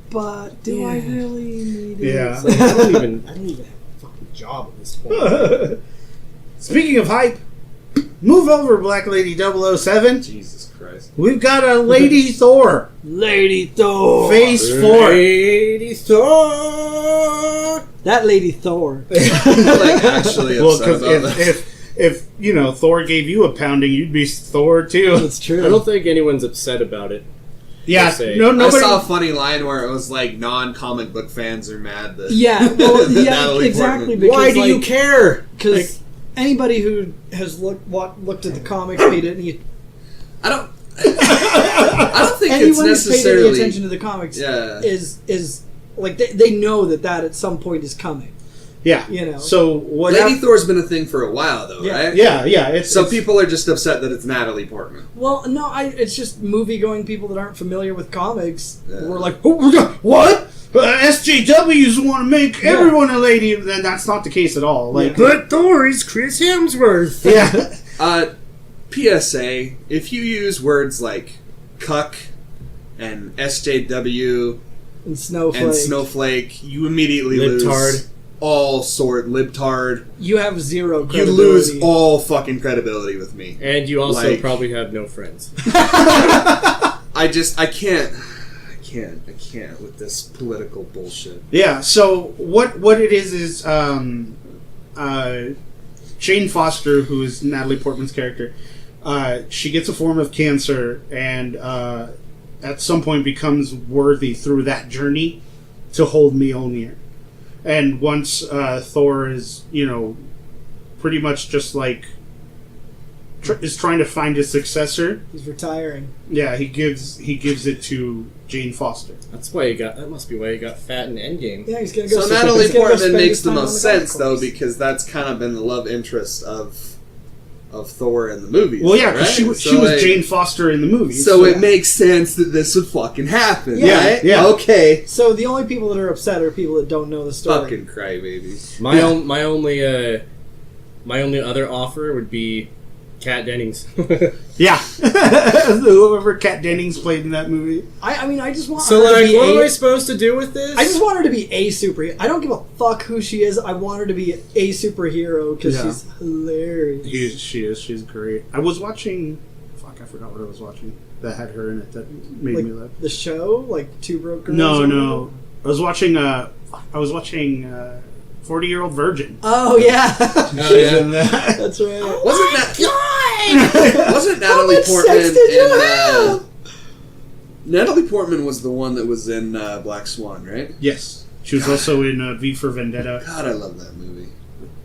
[SPEAKER 4] but do I really need it?
[SPEAKER 3] Yeah,
[SPEAKER 5] it's like, I don't even have a fucking job at this point.
[SPEAKER 3] Speaking of hype, move over, Black Lady 007.
[SPEAKER 6] Jesus Christ.
[SPEAKER 3] We've got a Lady Thor.
[SPEAKER 4] Lady Thor.
[SPEAKER 3] Phase 4.
[SPEAKER 5] Lady Thor.
[SPEAKER 4] That Lady Thor.
[SPEAKER 6] Like, actually upset about that.
[SPEAKER 3] If Thor gave you a pounding, you'd be Thor too.
[SPEAKER 4] That's true.
[SPEAKER 5] I don't think anyone's upset about it.
[SPEAKER 3] Yeah,
[SPEAKER 6] nobody. I saw a funny line where it was like non-comic book fans are mad that.
[SPEAKER 4] Yeah, well, yeah, exactly. Because,
[SPEAKER 5] why do you care?
[SPEAKER 4] Because anybody who has looked at the comics, made it, and
[SPEAKER 6] I don't think
[SPEAKER 4] anyone
[SPEAKER 6] it's
[SPEAKER 4] who's paid
[SPEAKER 6] necessarily
[SPEAKER 4] any attention to the comics is like they know that at some point is coming.
[SPEAKER 3] Yeah, So what?
[SPEAKER 6] Lady Thor's been a thing for a while, though, right?
[SPEAKER 3] Yeah.
[SPEAKER 6] So people are just upset that it's Natalie Portman.
[SPEAKER 4] Well, no, it's just movie-going people that aren't familiar with comics. We're like, oh, what?
[SPEAKER 3] SJWs want to make everyone a lady, then that's not the case at all. Like,
[SPEAKER 5] but Thor is Chris Hemsworth.
[SPEAKER 3] Yeah.
[SPEAKER 6] PSA: if you use words like cuck and SJW
[SPEAKER 4] and snowflake,
[SPEAKER 6] you immediately lose all libtard.
[SPEAKER 4] You have zero credibility.
[SPEAKER 6] You lose all fucking credibility with me.
[SPEAKER 5] And you also probably have no friends.
[SPEAKER 6] I can't with this political bullshit.
[SPEAKER 3] Yeah, so what it is Jane Foster, who is Natalie Portman's character, she gets a form of cancer and at some point becomes worthy through that journey to hold Mjolnir. And once Thor is, pretty much just like is trying to find his successor.
[SPEAKER 4] He's retiring.
[SPEAKER 3] Yeah, he gives it to Jane Foster.
[SPEAKER 5] That must be why he got fat in Endgame.
[SPEAKER 4] Yeah, he's gonna go.
[SPEAKER 6] So Natalie
[SPEAKER 4] he's gonna go
[SPEAKER 6] Portman
[SPEAKER 4] spend
[SPEAKER 6] makes
[SPEAKER 4] his
[SPEAKER 6] the
[SPEAKER 4] time on
[SPEAKER 6] most
[SPEAKER 4] golf
[SPEAKER 6] sense, though,
[SPEAKER 4] course.
[SPEAKER 6] because that's kind of been the love interest of Thor in the movies.
[SPEAKER 3] Well, yeah, because
[SPEAKER 6] right?
[SPEAKER 3] she was Jane Foster in the movie.
[SPEAKER 6] So it makes sense that this would fucking happen,
[SPEAKER 4] Yeah,
[SPEAKER 6] right?
[SPEAKER 3] yeah.
[SPEAKER 6] Okay.
[SPEAKER 4] So the only people that are upset are people that don't know the story.
[SPEAKER 6] Fucking crybabies.
[SPEAKER 5] My only other offer would be Kat Dennings.
[SPEAKER 3] Yeah. Whoever Kat Dennings played in that movie.
[SPEAKER 4] I mean, I just want
[SPEAKER 5] So,
[SPEAKER 4] her to
[SPEAKER 5] like,
[SPEAKER 4] be
[SPEAKER 5] what am I supposed to do with this?
[SPEAKER 4] I just want her to be a superhero. I don't give a fuck who she is. I want her to be a superhero because
[SPEAKER 3] Yeah.
[SPEAKER 4] she's hilarious.
[SPEAKER 3] She is. She's great. I was watching... Fuck, I forgot what I was watching that had her in it that made
[SPEAKER 4] Like
[SPEAKER 3] me laugh.
[SPEAKER 4] the show, like Two Broke Girls.
[SPEAKER 3] No. I was watching 40-Year-Old Virgin.
[SPEAKER 4] Oh yeah,
[SPEAKER 5] Oh, yeah.
[SPEAKER 4] that's right.
[SPEAKER 6] Wasn't Natalie Portman in... Natalie Portman was the one that was in Black Swan, right?
[SPEAKER 3] Yes. She was also in V for Vendetta.
[SPEAKER 6] God, I love that movie.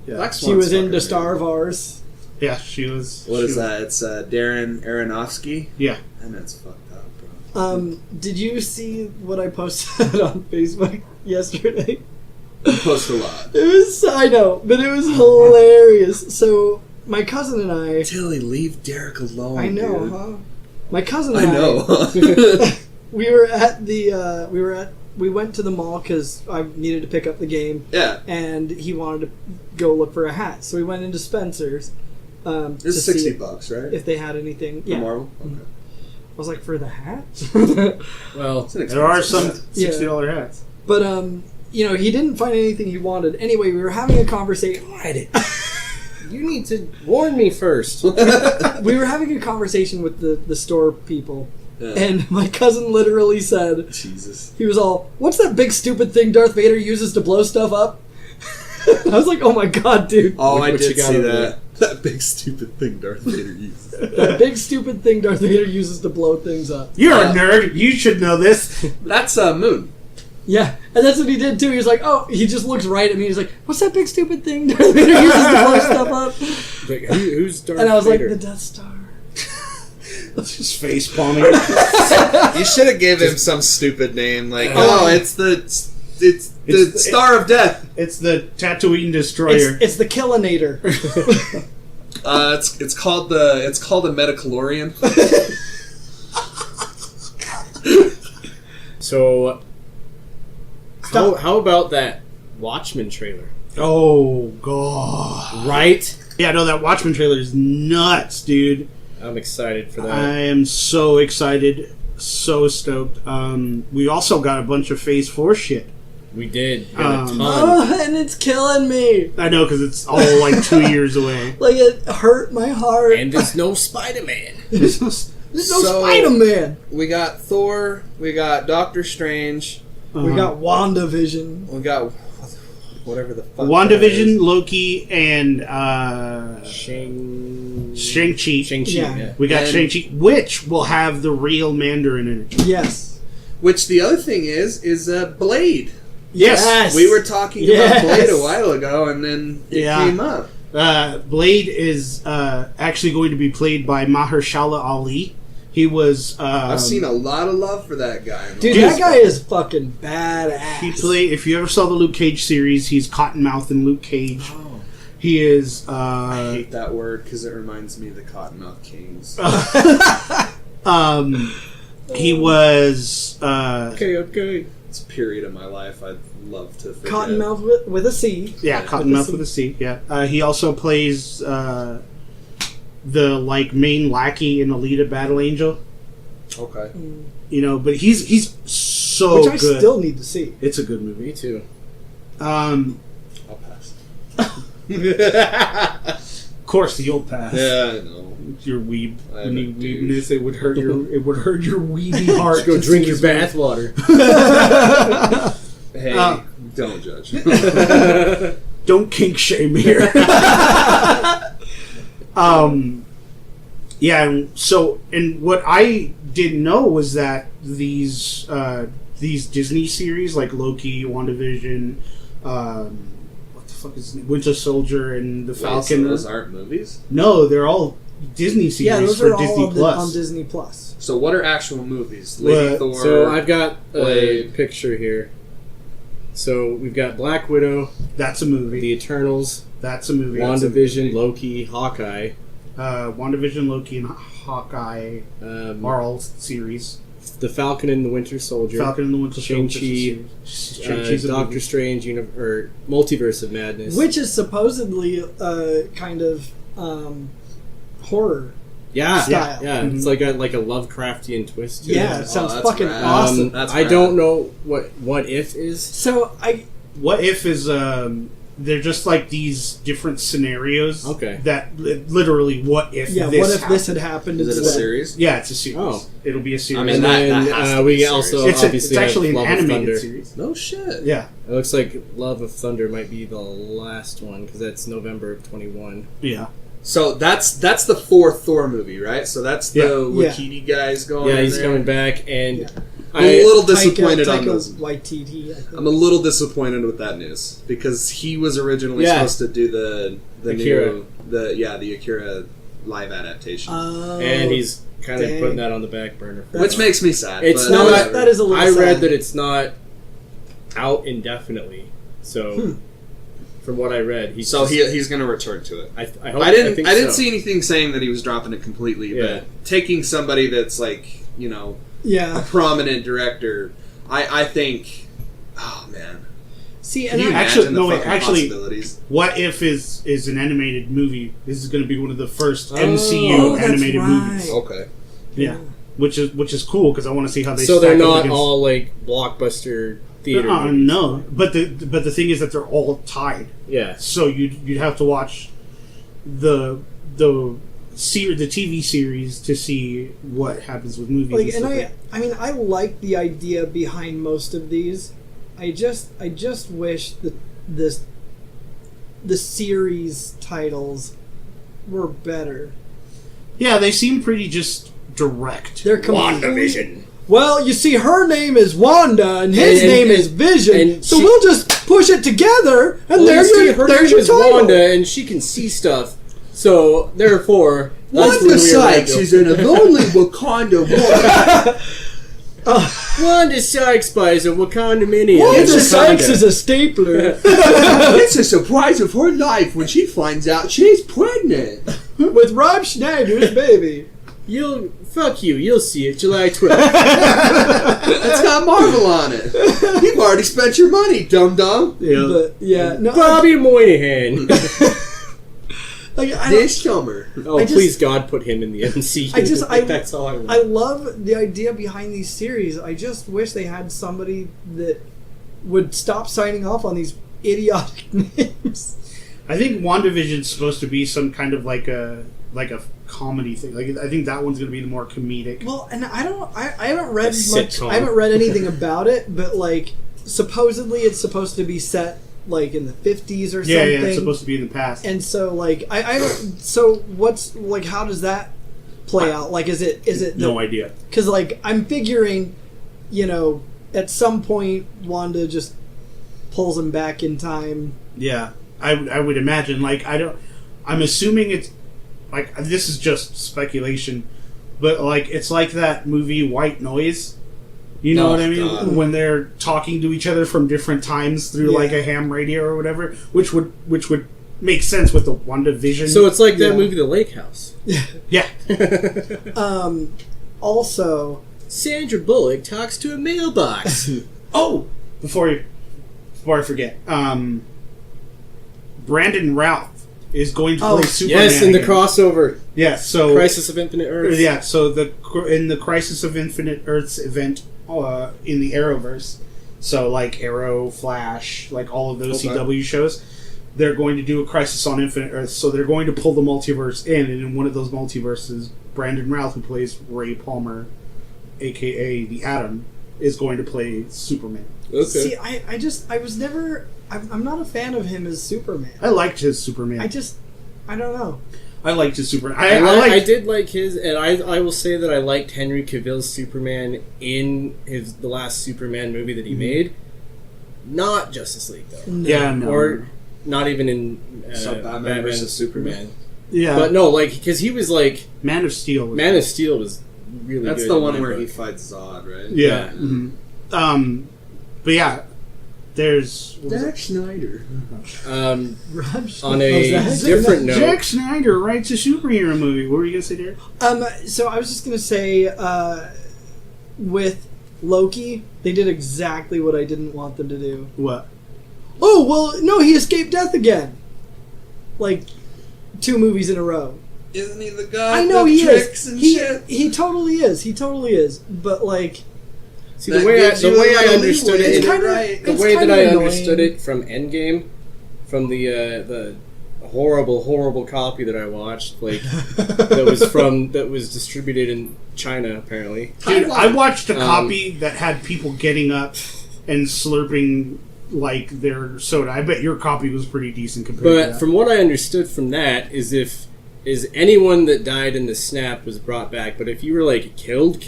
[SPEAKER 3] Yeah.
[SPEAKER 6] Black
[SPEAKER 4] She
[SPEAKER 6] Swan's
[SPEAKER 4] was in
[SPEAKER 6] fucking
[SPEAKER 4] The Star
[SPEAKER 6] amazing.
[SPEAKER 4] of Ours.
[SPEAKER 3] Yeah, she was...
[SPEAKER 6] What is that? It's Darren Aronofsky?
[SPEAKER 3] Yeah.
[SPEAKER 6] And that's fucked up, bro.
[SPEAKER 4] Did you see what I posted on Facebook yesterday?
[SPEAKER 6] You post a lot.
[SPEAKER 4] It was, I know, but it was hilarious. So my cousin and I,
[SPEAKER 6] Tilly, leave Derek alone.
[SPEAKER 4] I know,
[SPEAKER 6] dude.
[SPEAKER 4] huh? My cousin
[SPEAKER 6] I
[SPEAKER 4] and
[SPEAKER 6] know.
[SPEAKER 4] we were at the we went to the mall because I needed to pick up the game,
[SPEAKER 6] Yeah.
[SPEAKER 4] and he wanted to go look for a hat. So we went into Spencer's. To
[SPEAKER 6] It's
[SPEAKER 4] see
[SPEAKER 6] $60, right?
[SPEAKER 4] if they had anything.
[SPEAKER 6] For
[SPEAKER 4] Yeah,
[SPEAKER 6] Marvel? Okay.
[SPEAKER 4] I was like, for the hat.
[SPEAKER 5] Well,
[SPEAKER 6] It's an
[SPEAKER 3] There are
[SPEAKER 6] expensive
[SPEAKER 3] some
[SPEAKER 6] set.
[SPEAKER 3] $60 hats.
[SPEAKER 4] But he didn't find anything he wanted. Anyway, we were having a conversation.
[SPEAKER 5] you need to warn me first.
[SPEAKER 4] We were having a conversation with the store people,
[SPEAKER 6] Yeah.
[SPEAKER 4] and my cousin literally said,
[SPEAKER 6] Jesus.
[SPEAKER 4] he was all, "What's that big stupid thing Darth Vader uses to blow stuff up?" I was like, "Oh my god, dude!
[SPEAKER 6] Oh, I
[SPEAKER 5] What you
[SPEAKER 6] did
[SPEAKER 5] got
[SPEAKER 6] see
[SPEAKER 5] over
[SPEAKER 6] that. That big stupid thing Darth Vader uses.
[SPEAKER 4] That big stupid thing Darth Vader uses to blow things up."
[SPEAKER 3] You're a nerd. You should know this.
[SPEAKER 6] That's Moon.
[SPEAKER 4] Yeah, and that's what he did too. He was like, "Oh," he just looks right at me. He's like, "What's that big stupid thing Darth Vader uses to blow stuff up?"
[SPEAKER 5] Like, who's Darth
[SPEAKER 4] And I was
[SPEAKER 5] Vader?
[SPEAKER 4] like, "The Death Star."
[SPEAKER 3] That's just face palming.
[SPEAKER 8] You should have gave him some stupid name like
[SPEAKER 6] Oh, it's the Star of Death.
[SPEAKER 3] It's the Tatooine Destroyer.
[SPEAKER 4] It's the Killinator.
[SPEAKER 6] It's called a Metachlorian.
[SPEAKER 5] So, how about that Watchmen trailer?
[SPEAKER 3] Oh, God.
[SPEAKER 5] Right?
[SPEAKER 3] Yeah, no, that Watchmen trailer is nuts, dude.
[SPEAKER 5] I'm excited for that.
[SPEAKER 3] I am so excited. So stoked. We also got a bunch of Phase 4 shit.
[SPEAKER 5] We did. We got a ton.
[SPEAKER 4] Oh, and it's killing me.
[SPEAKER 3] I know, because it's all like 2 years away.
[SPEAKER 4] Like, it hurt my heart.
[SPEAKER 5] And there's no Spider-Man.
[SPEAKER 4] There's no
[SPEAKER 6] So-
[SPEAKER 4] Spider-Man.
[SPEAKER 6] We got Thor. We got Doctor Strange.
[SPEAKER 4] We got WandaVision.
[SPEAKER 6] We got whatever the fuck.
[SPEAKER 3] WandaVision, Loki, and
[SPEAKER 5] Shang-Chi.
[SPEAKER 3] Shang-Chi.
[SPEAKER 4] Yeah.
[SPEAKER 3] We got
[SPEAKER 6] And-
[SPEAKER 3] Shang-Chi, which will have the real Mandarin in it.
[SPEAKER 4] Yes.
[SPEAKER 6] Which the other thing is Blade.
[SPEAKER 3] Yes.
[SPEAKER 6] We were talking
[SPEAKER 4] Yes.
[SPEAKER 6] about Blade a while ago, and then it
[SPEAKER 3] Yeah.
[SPEAKER 6] came up.
[SPEAKER 3] Blade is actually going to be played by Mahershala Ali. He was...
[SPEAKER 6] I've seen a lot of love for that guy.
[SPEAKER 4] Dude,
[SPEAKER 3] Dude.
[SPEAKER 4] that guy is fucking badass.
[SPEAKER 3] He played... If you ever saw the Luke Cage series, he's Cottonmouth in Luke Cage.
[SPEAKER 6] Oh.
[SPEAKER 3] He is...
[SPEAKER 6] I hate that word because it reminds me of the Cottonmouth Kings.
[SPEAKER 3] He was...
[SPEAKER 5] Okay.
[SPEAKER 6] It's a period of my life I'd love to forget.
[SPEAKER 4] Cottonmouth with a C.
[SPEAKER 3] Yeah, Cottonmouth with a C. Yeah, he also plays the main lackey in Alita: Battle Angel.
[SPEAKER 6] Okay.
[SPEAKER 3] But he's so
[SPEAKER 4] Which I
[SPEAKER 3] good.
[SPEAKER 4] still need to see.
[SPEAKER 3] It's a good movie.
[SPEAKER 5] Me too.
[SPEAKER 6] I'll pass.
[SPEAKER 3] Of course, the old pass.
[SPEAKER 6] Yeah, I know.
[SPEAKER 3] Your weeb.
[SPEAKER 6] I
[SPEAKER 3] When
[SPEAKER 6] am
[SPEAKER 3] you
[SPEAKER 6] a douche.
[SPEAKER 3] weebness, it would hurt your weeby heart.
[SPEAKER 5] Go
[SPEAKER 3] to
[SPEAKER 5] drink
[SPEAKER 3] see
[SPEAKER 5] your
[SPEAKER 3] his-
[SPEAKER 5] bathwater.
[SPEAKER 6] Hey, don't judge.
[SPEAKER 3] Don't kink shame here. Yeah, so, and what I didn't know was that these Disney series, like Loki, WandaVision, what the fuck is it? Winter Soldier, and the Falcon.
[SPEAKER 6] So those aren't movies?
[SPEAKER 3] No, they're all Disney series
[SPEAKER 4] Yeah, those
[SPEAKER 3] for
[SPEAKER 4] are
[SPEAKER 3] Disney
[SPEAKER 4] all
[SPEAKER 3] Plus.
[SPEAKER 4] on Disney Plus.
[SPEAKER 6] So what are actual movies? Lady Thor.
[SPEAKER 5] So I've got a
[SPEAKER 6] Blade.
[SPEAKER 5] picture here. So we've got Black Widow,
[SPEAKER 3] That's a movie.
[SPEAKER 5] The Eternals,
[SPEAKER 3] That's a movie.
[SPEAKER 5] WandaVision, Loki, Hawkeye,
[SPEAKER 3] WandaVision, Loki, and Hawkeye are all series.
[SPEAKER 5] The Falcon and the Winter Soldier,
[SPEAKER 3] Falcon and the Winter Soldier.
[SPEAKER 5] Shang-Chi, Doctor Strange, or Multiverse of Madness.
[SPEAKER 4] Which is supposedly kind of horror.
[SPEAKER 5] Yeah,
[SPEAKER 4] style.
[SPEAKER 5] yeah.
[SPEAKER 3] Mhm.
[SPEAKER 5] It's like a Lovecraftian twist to
[SPEAKER 4] Yeah,
[SPEAKER 5] it.
[SPEAKER 4] it sounds
[SPEAKER 6] that's
[SPEAKER 4] fucking
[SPEAKER 6] rad.
[SPEAKER 4] awesome.
[SPEAKER 6] That's
[SPEAKER 5] I
[SPEAKER 6] rad.
[SPEAKER 5] don't know what if is.
[SPEAKER 4] So
[SPEAKER 3] What if is they're just like these different scenarios.
[SPEAKER 5] Okay.
[SPEAKER 3] That literally, what if
[SPEAKER 4] yeah,
[SPEAKER 3] this
[SPEAKER 4] what if
[SPEAKER 3] happened?
[SPEAKER 4] this had happened
[SPEAKER 6] Is it a
[SPEAKER 4] instead?
[SPEAKER 6] series?
[SPEAKER 3] Yeah, it's a series.
[SPEAKER 5] Oh.
[SPEAKER 3] It'll be a series.
[SPEAKER 6] I mean,
[SPEAKER 5] And
[SPEAKER 6] that
[SPEAKER 5] then
[SPEAKER 6] has to be
[SPEAKER 5] we
[SPEAKER 6] serious.
[SPEAKER 5] also
[SPEAKER 3] it's
[SPEAKER 5] obviously
[SPEAKER 3] actually
[SPEAKER 5] have
[SPEAKER 3] an
[SPEAKER 5] Love of
[SPEAKER 3] animated
[SPEAKER 5] Thunder.
[SPEAKER 3] series.
[SPEAKER 6] No shit.
[SPEAKER 3] Yeah,
[SPEAKER 5] It looks like Love of Thunder might be the last one because that's November of 21.
[SPEAKER 3] yeah.
[SPEAKER 6] So that's the fourth Thor movie, right? So that's the
[SPEAKER 3] Yeah.
[SPEAKER 6] Wakiti guys going.
[SPEAKER 5] Yeah,
[SPEAKER 6] in
[SPEAKER 5] he's
[SPEAKER 6] there.
[SPEAKER 5] coming back, and
[SPEAKER 4] Yeah.
[SPEAKER 6] I'm a little disappointed
[SPEAKER 4] Taika
[SPEAKER 6] on those.
[SPEAKER 4] Waititi, I think.
[SPEAKER 6] I'm a little disappointed with that news because he was originally
[SPEAKER 5] Yeah.
[SPEAKER 6] supposed to do the
[SPEAKER 5] Akira.
[SPEAKER 6] new the Akira live adaptation,
[SPEAKER 4] Oh,
[SPEAKER 5] and he's kind of
[SPEAKER 4] dang.
[SPEAKER 5] putting that on the back burner. For
[SPEAKER 6] which makes me sad.
[SPEAKER 5] It's
[SPEAKER 6] but
[SPEAKER 5] not-
[SPEAKER 6] whatever.
[SPEAKER 4] that is a little
[SPEAKER 5] I read
[SPEAKER 4] sad.
[SPEAKER 5] that it's not out indefinitely, so from what I read, he's
[SPEAKER 6] So
[SPEAKER 5] just-
[SPEAKER 6] he's going to return to it.
[SPEAKER 5] I hope,
[SPEAKER 6] I didn't
[SPEAKER 5] think
[SPEAKER 6] so.
[SPEAKER 5] so.
[SPEAKER 6] see anything saying that he was dropping it completely,
[SPEAKER 5] Yeah.
[SPEAKER 6] but taking somebody that's like a
[SPEAKER 4] Yeah.
[SPEAKER 6] prominent director, I think, oh man,
[SPEAKER 4] See,
[SPEAKER 6] can
[SPEAKER 4] and
[SPEAKER 6] you
[SPEAKER 4] I,
[SPEAKER 6] imagine the
[SPEAKER 3] wait,
[SPEAKER 6] fucking
[SPEAKER 3] actually-
[SPEAKER 6] possibilities?
[SPEAKER 3] What if is an animated movie? This is going to be one of the first
[SPEAKER 4] Oh,
[SPEAKER 3] MCU
[SPEAKER 4] that's
[SPEAKER 3] animated
[SPEAKER 4] right.
[SPEAKER 3] movies.
[SPEAKER 6] Okay.
[SPEAKER 3] Yeah, which is cool because I want to see how they.
[SPEAKER 5] So they're
[SPEAKER 3] stack up
[SPEAKER 5] not
[SPEAKER 3] against-
[SPEAKER 5] all like blockbuster theater. movies.
[SPEAKER 3] no, but the thing is that they're all tied.
[SPEAKER 5] Yeah.
[SPEAKER 3] So you'd have to watch the TV series to see what happens with movies.
[SPEAKER 4] like,
[SPEAKER 3] and
[SPEAKER 4] and
[SPEAKER 3] stuff
[SPEAKER 4] I mean, I like the idea behind most of these. I just wish that the series titles were better.
[SPEAKER 3] yeah, they seem pretty just direct.
[SPEAKER 4] They're WandaVision. Well, you see, her name is Wanda, and his
[SPEAKER 5] And-
[SPEAKER 4] name
[SPEAKER 5] and-
[SPEAKER 4] is Vision.
[SPEAKER 5] and
[SPEAKER 4] So
[SPEAKER 5] she-
[SPEAKER 4] there's just push it together, and
[SPEAKER 5] Well,
[SPEAKER 4] there's
[SPEAKER 5] you see,
[SPEAKER 4] your
[SPEAKER 5] her
[SPEAKER 4] there's
[SPEAKER 5] name
[SPEAKER 4] your
[SPEAKER 5] is
[SPEAKER 4] title.
[SPEAKER 5] Wanda, and she can see stuff. So therefore, that's
[SPEAKER 6] Wanda
[SPEAKER 5] when we
[SPEAKER 6] Sykes
[SPEAKER 5] arrived.
[SPEAKER 6] is in a lonely Wakanda world.
[SPEAKER 5] Wanda Sykes buys a Wakanda mini.
[SPEAKER 4] Wanda Sykes is a stapler
[SPEAKER 6] It's a surprise of her life when she finds out she's pregnant.
[SPEAKER 4] with Rob Schneider's baby.
[SPEAKER 5] Fuck you. You'll see it July 12th.
[SPEAKER 6] That's got Marvel on it. You've already spent your money, dum dum.
[SPEAKER 3] Yeah.
[SPEAKER 4] But yeah, no,
[SPEAKER 5] Bobby Moynihan.
[SPEAKER 4] like, I don't-
[SPEAKER 6] This summer.
[SPEAKER 5] Oh,
[SPEAKER 4] I just-
[SPEAKER 5] please God, put him in the MCU. That's all I want.
[SPEAKER 4] I love the idea behind these series. I just wish they had somebody that would stop signing off on these idiotic names.
[SPEAKER 3] I think WandaVision's supposed to be some kind of like a comedy thing. Like I think that one's going to be the more comedic.
[SPEAKER 4] Well, and I haven't read
[SPEAKER 5] A
[SPEAKER 4] much.
[SPEAKER 5] sitcom.
[SPEAKER 4] I haven't read anything about it, but like supposedly it's supposed to be set like in the 50s or
[SPEAKER 3] yeah,
[SPEAKER 4] something.
[SPEAKER 3] yeah, it's supposed to be in the past.
[SPEAKER 4] And so like I don't. So what's like? How does that play out? Like, is it
[SPEAKER 3] No idea.
[SPEAKER 4] Because like I'm figuring, at some point Wanda just pulls him back in time.
[SPEAKER 3] Yeah, I would imagine. Like I'm assuming it's like this is just speculation, but like it's like that movie White Noise. You know
[SPEAKER 6] Oh,
[SPEAKER 3] what I mean?
[SPEAKER 6] God.
[SPEAKER 3] When they're talking to each other from different times through
[SPEAKER 4] Yeah.
[SPEAKER 3] like a ham radio or whatever, which would make sense with the WandaVision.
[SPEAKER 5] So it's like that
[SPEAKER 4] Yeah.
[SPEAKER 5] movie, The Lake House.
[SPEAKER 3] yeah,
[SPEAKER 4] Also,
[SPEAKER 5] Sandra Bullock talks to a mailbox.
[SPEAKER 3] Oh, before I forget, Brandon Routh is going to
[SPEAKER 4] Oh,
[SPEAKER 3] play Superman.
[SPEAKER 5] Yes, in the
[SPEAKER 3] again.
[SPEAKER 5] crossover.
[SPEAKER 3] Yeah, so
[SPEAKER 5] Crisis of Infinite Earths.
[SPEAKER 3] Yeah, so in the Crisis of Infinite Earths event in the Arrowverse, so like Arrow, Flash, like all of those
[SPEAKER 6] Okay.
[SPEAKER 3] CW shows, they're going to do a Crisis on Infinite Earths. So they're going to pull the multiverse in, and in one of those multiverses, Brandon Routh, who plays Ray Palmer, aka the Atom, is going to play Superman.
[SPEAKER 6] Okay.
[SPEAKER 4] see, I was never I'm not a fan of him as Superman.
[SPEAKER 3] I liked his Superman.
[SPEAKER 4] I don't know.
[SPEAKER 3] I liked his Superman.
[SPEAKER 5] I did like his, and I will say that I liked Henry Cavill's Superman in the last Superman movie that he made. Not Justice League though.
[SPEAKER 4] No.
[SPEAKER 3] Yeah, no.
[SPEAKER 5] Or not even in
[SPEAKER 6] Batman versus Superman.
[SPEAKER 3] Yeah,
[SPEAKER 5] But no, like because he was like
[SPEAKER 3] Man of Steel.
[SPEAKER 5] Man of Steel was really
[SPEAKER 6] That's
[SPEAKER 5] good
[SPEAKER 6] the
[SPEAKER 5] in
[SPEAKER 6] one
[SPEAKER 5] my
[SPEAKER 6] where
[SPEAKER 5] book.
[SPEAKER 6] he fights Zod, right?
[SPEAKER 3] Yeah. But yeah, there's
[SPEAKER 6] Zack Snyder.
[SPEAKER 4] Raj,
[SPEAKER 5] On a
[SPEAKER 4] that?
[SPEAKER 5] different note,
[SPEAKER 3] Zack Snyder writes a superhero movie. What were you gonna say, Derek?
[SPEAKER 4] So I was just gonna say, with Loki, they did exactly what I didn't want them to do.
[SPEAKER 3] What?
[SPEAKER 4] Oh well, no, he escaped death again. Like 2 movies in a row.
[SPEAKER 6] Isn't he the guy?
[SPEAKER 4] I know
[SPEAKER 6] with
[SPEAKER 4] he
[SPEAKER 6] tricks
[SPEAKER 4] is.
[SPEAKER 6] and
[SPEAKER 4] He
[SPEAKER 6] shit?
[SPEAKER 4] he totally is. He totally is. But like,
[SPEAKER 5] see
[SPEAKER 6] That
[SPEAKER 5] the way
[SPEAKER 6] gives you a
[SPEAKER 5] I
[SPEAKER 6] little
[SPEAKER 5] understood
[SPEAKER 6] leeway.
[SPEAKER 5] it,
[SPEAKER 4] It's kinda-
[SPEAKER 6] right?
[SPEAKER 5] the
[SPEAKER 4] it's
[SPEAKER 5] way that
[SPEAKER 4] kinda
[SPEAKER 5] I
[SPEAKER 4] annoying.
[SPEAKER 5] understood it from Endgame, from the horrible copy that I watched, like that was distributed in China apparently.
[SPEAKER 3] Dude, I watched a copy that had people getting up and slurping like their soda. I bet your copy was pretty decent compared to
[SPEAKER 5] But
[SPEAKER 3] that.
[SPEAKER 5] from what I understood from that is anyone that died in the snap was brought back, but if you were like killed,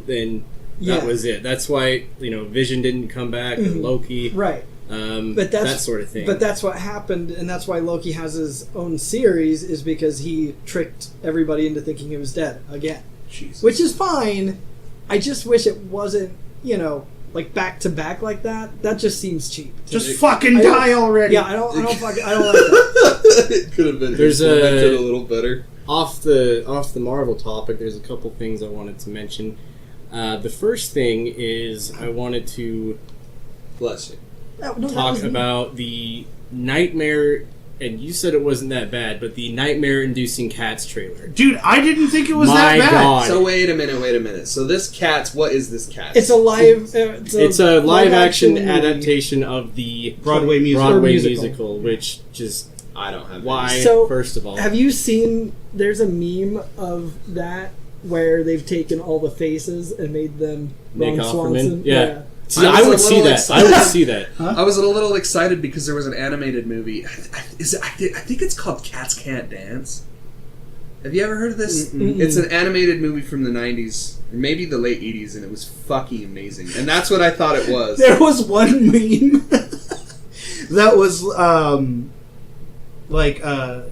[SPEAKER 5] then
[SPEAKER 4] Yeah.
[SPEAKER 5] that was it. That's why Vision didn't come back, or Loki,
[SPEAKER 4] right. But
[SPEAKER 5] that sort of thing.
[SPEAKER 4] But that's what happened, and that's why Loki has his own series, is because he tricked everybody into thinking he was dead again.
[SPEAKER 3] Jesus.
[SPEAKER 4] Which is fine. I just wish it wasn't, like back to back like that. That just seems cheap. to
[SPEAKER 3] Just
[SPEAKER 4] me.
[SPEAKER 3] fucking
[SPEAKER 4] I don't-
[SPEAKER 3] die already.
[SPEAKER 4] Yeah, I don't like that.
[SPEAKER 6] It could have been
[SPEAKER 5] There's
[SPEAKER 6] implemented a little better.
[SPEAKER 5] off the Marvel topic, there's a couple things I wanted to mention. The first thing is I wanted to
[SPEAKER 6] Bless you.
[SPEAKER 4] No, that
[SPEAKER 5] talk
[SPEAKER 4] was me.
[SPEAKER 5] about the nightmare, and you said it wasn't that bad, but the nightmare-inducing Cats trailer.
[SPEAKER 3] Dude, I didn't think it was
[SPEAKER 5] My
[SPEAKER 3] that bad.
[SPEAKER 5] God.
[SPEAKER 6] So wait a minute. So this Cats, what is this Cats?
[SPEAKER 4] It's a live.
[SPEAKER 5] It's a live-action
[SPEAKER 4] movie.
[SPEAKER 5] adaptation of the
[SPEAKER 3] Broadway musical.
[SPEAKER 5] Broadway
[SPEAKER 4] musical.
[SPEAKER 5] musical, which just
[SPEAKER 6] I don't have.
[SPEAKER 5] why?
[SPEAKER 4] So,
[SPEAKER 5] first of all,
[SPEAKER 4] Have you seen? There's a meme of that where they've taken all the faces and made them
[SPEAKER 5] Nick
[SPEAKER 4] Ron
[SPEAKER 5] Offerman?
[SPEAKER 4] Swanson.
[SPEAKER 5] Yeah. See,
[SPEAKER 6] I
[SPEAKER 5] I
[SPEAKER 6] was
[SPEAKER 5] would
[SPEAKER 6] a
[SPEAKER 5] see
[SPEAKER 6] little
[SPEAKER 5] that. I would
[SPEAKER 6] excited.
[SPEAKER 5] see that.
[SPEAKER 6] I was a little excited because there was an animated movie. I think it's called Cats Can't Dance. Have you ever heard of this?
[SPEAKER 4] Mm-mm.
[SPEAKER 6] It's an animated movie from the 90s, or maybe the late 80s, and it was fucking amazing. And that's what I thought it was.
[SPEAKER 3] There was one meme that was like, oh,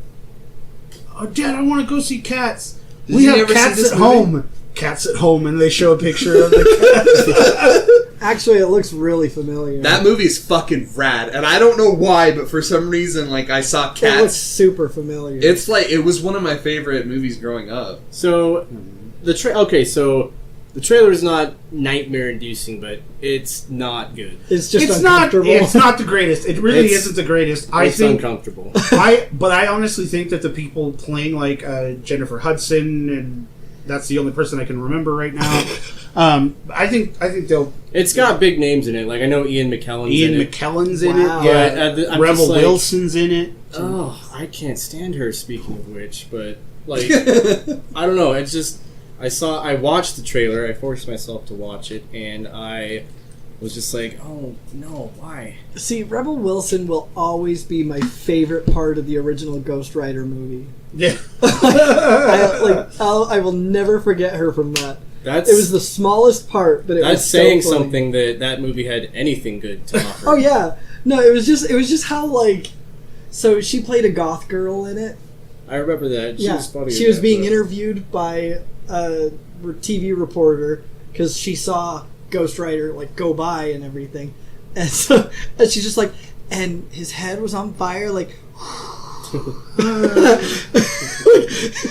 [SPEAKER 3] Dad, I want to go see Cats.
[SPEAKER 6] Did
[SPEAKER 3] We
[SPEAKER 6] you
[SPEAKER 3] have
[SPEAKER 6] never see
[SPEAKER 3] cats
[SPEAKER 6] this
[SPEAKER 3] at
[SPEAKER 6] movie?
[SPEAKER 3] home. Cats at home, and they show a picture of the cat.
[SPEAKER 4] Actually, it looks really familiar.
[SPEAKER 6] That movie is fucking rad, and I don't know why, but for some reason, like I saw
[SPEAKER 4] It looks
[SPEAKER 6] Cats.
[SPEAKER 4] super familiar.
[SPEAKER 6] It's like it was one of my favorite movies growing up.
[SPEAKER 5] So the trailer is not nightmare-inducing, but it's not good.
[SPEAKER 4] It's just
[SPEAKER 3] It's not.
[SPEAKER 4] uncomfortable.
[SPEAKER 3] It's not the greatest. It really
[SPEAKER 5] It's-
[SPEAKER 3] isn't the greatest.
[SPEAKER 5] It's uncomfortable.
[SPEAKER 3] But I honestly think that the people playing like Jennifer Hudson, and that's the only person I can remember right now. I think they'll.
[SPEAKER 5] It's got big names in it. Like I know Ian McKellen's in it.
[SPEAKER 3] McKellen's in
[SPEAKER 4] Wow.
[SPEAKER 3] it. Yeah,
[SPEAKER 5] But, I'm
[SPEAKER 3] Rebel
[SPEAKER 5] just like-
[SPEAKER 3] Wilson's in it.
[SPEAKER 5] Oh, I can't stand her. Speaking of which, but like I don't know. It's just I watched the trailer. I forced myself to watch it, and I was just like, oh no, why?
[SPEAKER 4] See, Rebel Wilson will always be my favorite part of the original Ghost Rider movie.
[SPEAKER 3] Yeah.
[SPEAKER 4] I will never forget her from that.
[SPEAKER 5] That's
[SPEAKER 4] It was the smallest part, but it
[SPEAKER 5] that's
[SPEAKER 4] was so
[SPEAKER 5] saying
[SPEAKER 4] funny.
[SPEAKER 5] something that movie had anything good to offer.
[SPEAKER 4] Oh yeah, no, it was just how like, so she played a goth girl in it.
[SPEAKER 5] I remember that. She
[SPEAKER 4] Yeah,
[SPEAKER 5] was funny.
[SPEAKER 4] she
[SPEAKER 5] in
[SPEAKER 4] was
[SPEAKER 5] that,
[SPEAKER 4] being
[SPEAKER 5] but-
[SPEAKER 4] interviewed by a TV reporter because she saw Ghost Rider like go by and everything, and she's just like, and his head was on fire, like.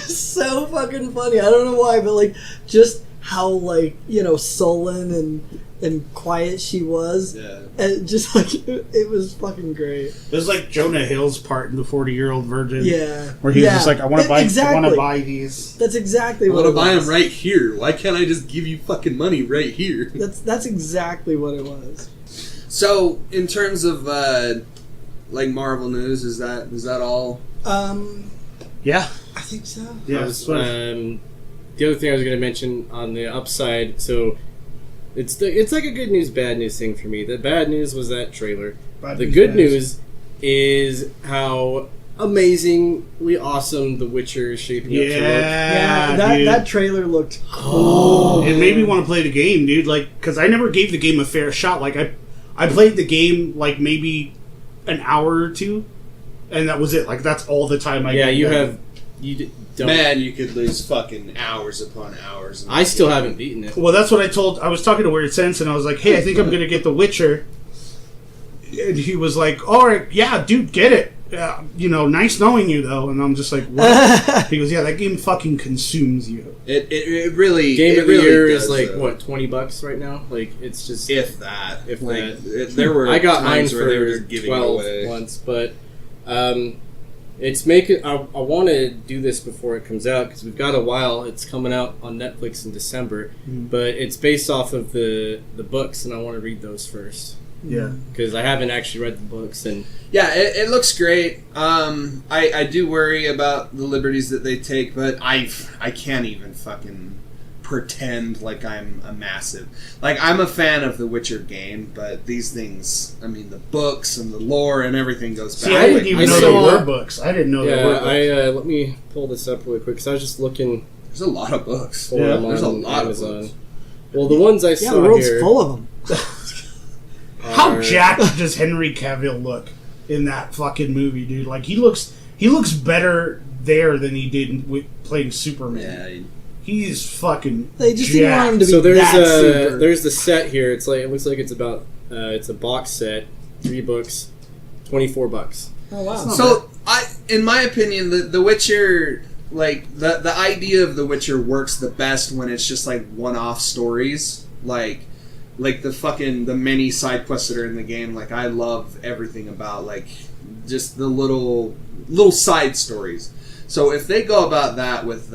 [SPEAKER 4] So fucking funny. I don't know why, but like just how like sullen and quiet she was,
[SPEAKER 6] Yeah.
[SPEAKER 4] and just like it was fucking great.
[SPEAKER 3] It was like Jonah Hill's part in the 40-Year-Old Virgin.
[SPEAKER 4] Yeah,
[SPEAKER 3] Where he was
[SPEAKER 4] Yeah.
[SPEAKER 3] just like, I want to buy, I
[SPEAKER 4] Exactly.
[SPEAKER 3] want to buy these.
[SPEAKER 4] That's exactly
[SPEAKER 6] I
[SPEAKER 4] what
[SPEAKER 6] want to
[SPEAKER 4] it
[SPEAKER 6] buy
[SPEAKER 4] was.
[SPEAKER 6] them right here. Why can't I just give you fucking money right here?
[SPEAKER 4] That's exactly what it was.
[SPEAKER 6] So, in terms of like Marvel news, is that all?
[SPEAKER 3] Yeah.
[SPEAKER 4] I think so.
[SPEAKER 3] Yeah.
[SPEAKER 5] The other thing I was going to mention on the upside, so it's like a good news, bad news thing for me. The bad news was that trailer. The good news is how amazingly awesome The Witcher is shaping up to look.
[SPEAKER 4] Yeah,
[SPEAKER 3] dude.
[SPEAKER 4] that trailer looked cool.
[SPEAKER 3] It made me want to play the game, dude. Like, because I never gave the game a fair shot. Like, I played the game like maybe an hour or two, and that was it. Like, that's all the time I.
[SPEAKER 5] Yeah,
[SPEAKER 3] gave
[SPEAKER 5] you
[SPEAKER 3] that.
[SPEAKER 5] have. Don't.
[SPEAKER 6] Man, you could lose fucking hours upon hours.
[SPEAKER 5] I still haven't beaten it.
[SPEAKER 3] Well, that's what I was talking to Weird Sense, and I was like, "Hey, I think I'm gonna get The Witcher." And he was like, "All right, yeah, dude, get it. Nice knowing you, though." And I'm just like, "What?" He goes, "Yeah, that game fucking consumes you."
[SPEAKER 6] It really
[SPEAKER 5] Game
[SPEAKER 6] it
[SPEAKER 5] of the
[SPEAKER 6] really
[SPEAKER 5] year
[SPEAKER 6] does,
[SPEAKER 5] is like
[SPEAKER 6] though.
[SPEAKER 5] what, $20 right now? Like it's just
[SPEAKER 6] If that.
[SPEAKER 5] If
[SPEAKER 6] like,
[SPEAKER 5] that.
[SPEAKER 6] there were
[SPEAKER 5] I got mine
[SPEAKER 6] times where they were
[SPEAKER 5] for
[SPEAKER 6] giving it
[SPEAKER 5] 12
[SPEAKER 6] away.
[SPEAKER 5] once, but it's making. I want to do this before it comes out because we've got a while. It's coming out on Netflix in December, but it's based off of the books, and I want to read those first.
[SPEAKER 3] Yeah,
[SPEAKER 5] because I haven't actually read the books, and
[SPEAKER 6] Yeah, it looks great. I do worry about the liberties that they take, but I can't even fucking pretend like I'm a massive... Like, I'm a fan of the Witcher game, but these things, I mean, the books and the lore and everything goes back.
[SPEAKER 3] see, I didn't even know there
[SPEAKER 5] saw-
[SPEAKER 3] were books. I didn't know there were
[SPEAKER 5] yeah.
[SPEAKER 3] books.
[SPEAKER 5] Let me pull this up really quick because I was just looking
[SPEAKER 6] There's a lot of books.
[SPEAKER 5] for
[SPEAKER 3] Yeah,
[SPEAKER 5] them
[SPEAKER 6] there's a
[SPEAKER 5] on
[SPEAKER 6] lot of
[SPEAKER 5] Amazon.
[SPEAKER 6] books.
[SPEAKER 5] Well, the ones I
[SPEAKER 4] Yeah,
[SPEAKER 5] saw
[SPEAKER 4] the world's
[SPEAKER 5] here
[SPEAKER 4] full of them.
[SPEAKER 3] How
[SPEAKER 5] are-
[SPEAKER 3] jacked does Henry Cavill look in that fucking movie, dude? Like, he looks better there than he did with playing Superman.
[SPEAKER 6] Yeah,
[SPEAKER 3] He's fucking.
[SPEAKER 4] They just didn't want him to be
[SPEAKER 5] So
[SPEAKER 4] that super.
[SPEAKER 5] there's the set here. It's like it looks like it's about it's a box set, 3 books, $24.
[SPEAKER 4] Oh wow!
[SPEAKER 6] So, in my opinion, the Witcher, like, the idea of The Witcher works the best when it's just, like, one-off stories. Like the many side quests that are in the game. Like, I love everything about, like, just the little side stories. So if they go about that with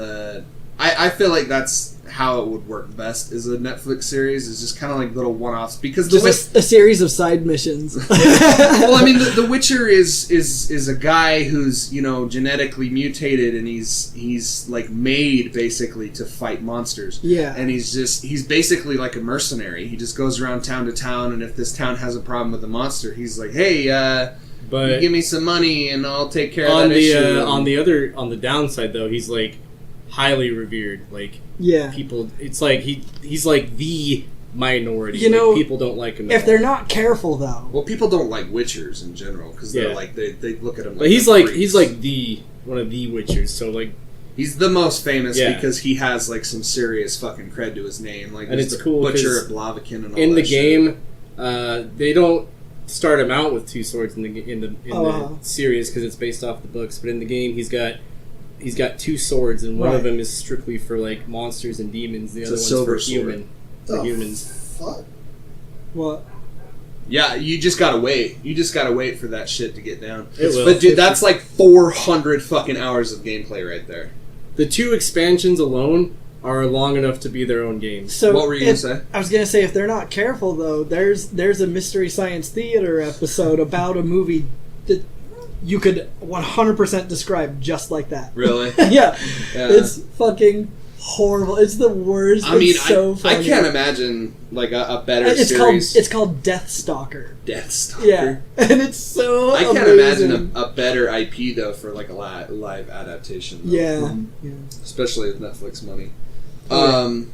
[SPEAKER 6] I feel like that's how it would work best is a Netflix series, is just kind of like little one-offs, because the
[SPEAKER 4] Just a series of side missions.
[SPEAKER 6] well, I mean, the Witcher is a guy who's, genetically mutated, and he's like made basically to fight monsters.
[SPEAKER 4] Yeah.
[SPEAKER 6] And he's basically like a mercenary. He just goes around town to town, and if this town has a problem with a monster, he's like, "Hey,
[SPEAKER 5] But
[SPEAKER 6] you give me some money, and I'll take care
[SPEAKER 5] on
[SPEAKER 6] of that issue."
[SPEAKER 5] on the downside though, he's like highly revered. Like
[SPEAKER 4] Yeah.
[SPEAKER 5] people, it's like he's like the minority.
[SPEAKER 4] You know,
[SPEAKER 5] people don't like him.
[SPEAKER 4] If
[SPEAKER 5] at
[SPEAKER 4] they're
[SPEAKER 5] all.
[SPEAKER 4] not careful, though.
[SPEAKER 6] Well, people don't like Witchers in general because they're
[SPEAKER 5] Yeah.
[SPEAKER 6] like they look at him.
[SPEAKER 5] But he's
[SPEAKER 6] they're
[SPEAKER 5] like
[SPEAKER 6] freaks.
[SPEAKER 5] one of the Witchers. So like,
[SPEAKER 6] He's the most famous
[SPEAKER 5] Yeah.
[SPEAKER 6] because he has like some serious fucking cred to his name. Like,
[SPEAKER 5] And
[SPEAKER 6] he's
[SPEAKER 5] it's
[SPEAKER 6] the
[SPEAKER 5] cool
[SPEAKER 6] Butcher
[SPEAKER 5] 'cause
[SPEAKER 6] of Blaviken and all
[SPEAKER 5] in
[SPEAKER 6] that
[SPEAKER 5] the
[SPEAKER 6] shit.
[SPEAKER 5] game, they don't start him out with 2 swords in the
[SPEAKER 4] wow.
[SPEAKER 5] series because it's based off the books. But in the game, he's got 2 swords, and one of
[SPEAKER 4] Right.
[SPEAKER 5] them is strictly for like monsters and demons. The
[SPEAKER 6] It's
[SPEAKER 5] other
[SPEAKER 6] a
[SPEAKER 5] one's
[SPEAKER 6] silver
[SPEAKER 5] for
[SPEAKER 6] sword.
[SPEAKER 5] humans.
[SPEAKER 3] Fuck.
[SPEAKER 4] What?
[SPEAKER 6] Yeah, you just gotta wait. You just gotta wait for that shit to get down.
[SPEAKER 5] It will.
[SPEAKER 6] But dude, that's like 400 fucking hours of gameplay right there.
[SPEAKER 5] The 2 expansions alone are long enough to be their own games.
[SPEAKER 4] So
[SPEAKER 6] What were you gonna say?
[SPEAKER 4] I was gonna say, if they're not careful, though, there's a Mystery Science Theater episode about a movie that you could 100% describe just like that.
[SPEAKER 6] Really?
[SPEAKER 4] Yeah.
[SPEAKER 6] Yeah.
[SPEAKER 4] It's fucking horrible. It's the worst.
[SPEAKER 6] I mean,
[SPEAKER 4] it's so
[SPEAKER 6] I
[SPEAKER 4] funny.
[SPEAKER 6] can't imagine like a better
[SPEAKER 4] It's
[SPEAKER 6] series.
[SPEAKER 4] called Death Stalker.
[SPEAKER 6] Death Stalker.
[SPEAKER 4] Yeah, and it's so.
[SPEAKER 6] I can't
[SPEAKER 4] amazing.
[SPEAKER 6] imagine a better IP though for like a live adaptation. Though.
[SPEAKER 4] Yeah. yeah.
[SPEAKER 6] Especially with Netflix money.
[SPEAKER 4] Oh,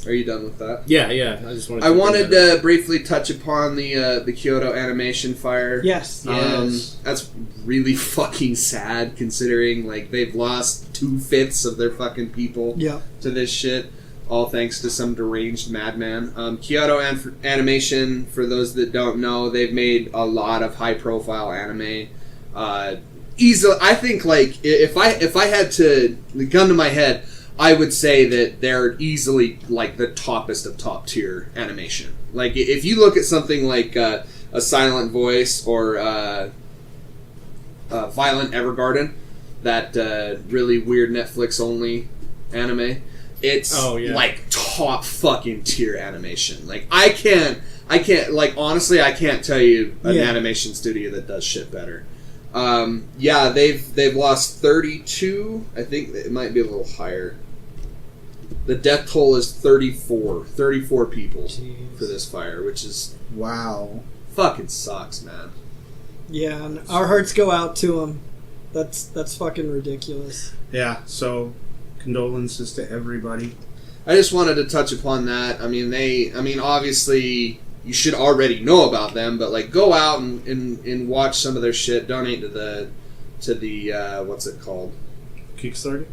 [SPEAKER 6] Are you done with that?
[SPEAKER 5] Yeah. I just wanted.
[SPEAKER 6] I
[SPEAKER 5] to bring
[SPEAKER 6] wanted
[SPEAKER 5] that up.
[SPEAKER 6] to briefly touch upon the Kyoto animation fire.
[SPEAKER 4] Yes.
[SPEAKER 6] That's really fucking sad considering like they've lost 2/5 of their fucking people
[SPEAKER 4] Yeah.
[SPEAKER 6] to this shit, all thanks to some deranged madman. Kyoto Animation, for those that don't know, they've made a lot of high profile anime. Easily, I think like if I had to the gun to my head, I would say that they're easily like the toppest of top tier animation. Like if you look at something like a Silent Voice or Violent Evergarden, that really weird Netflix only anime, it's like top fucking tier animation. Like I can't like honestly I can't tell you an animation studio that does shit better. They've lost 32. I think it might be a little higher. The death toll is 34 people for this fire, which is
[SPEAKER 3] Wow.
[SPEAKER 6] fucking sucks, man.
[SPEAKER 4] Yeah, and our hearts go out to him. That's fucking ridiculous.
[SPEAKER 3] Yeah, so condolences to everybody.
[SPEAKER 6] I just wanted to touch upon that. I mean, obviously, you should already know about them, but like, go out and watch some of their shit. Donate to the what's it called?
[SPEAKER 3] Kickstarter?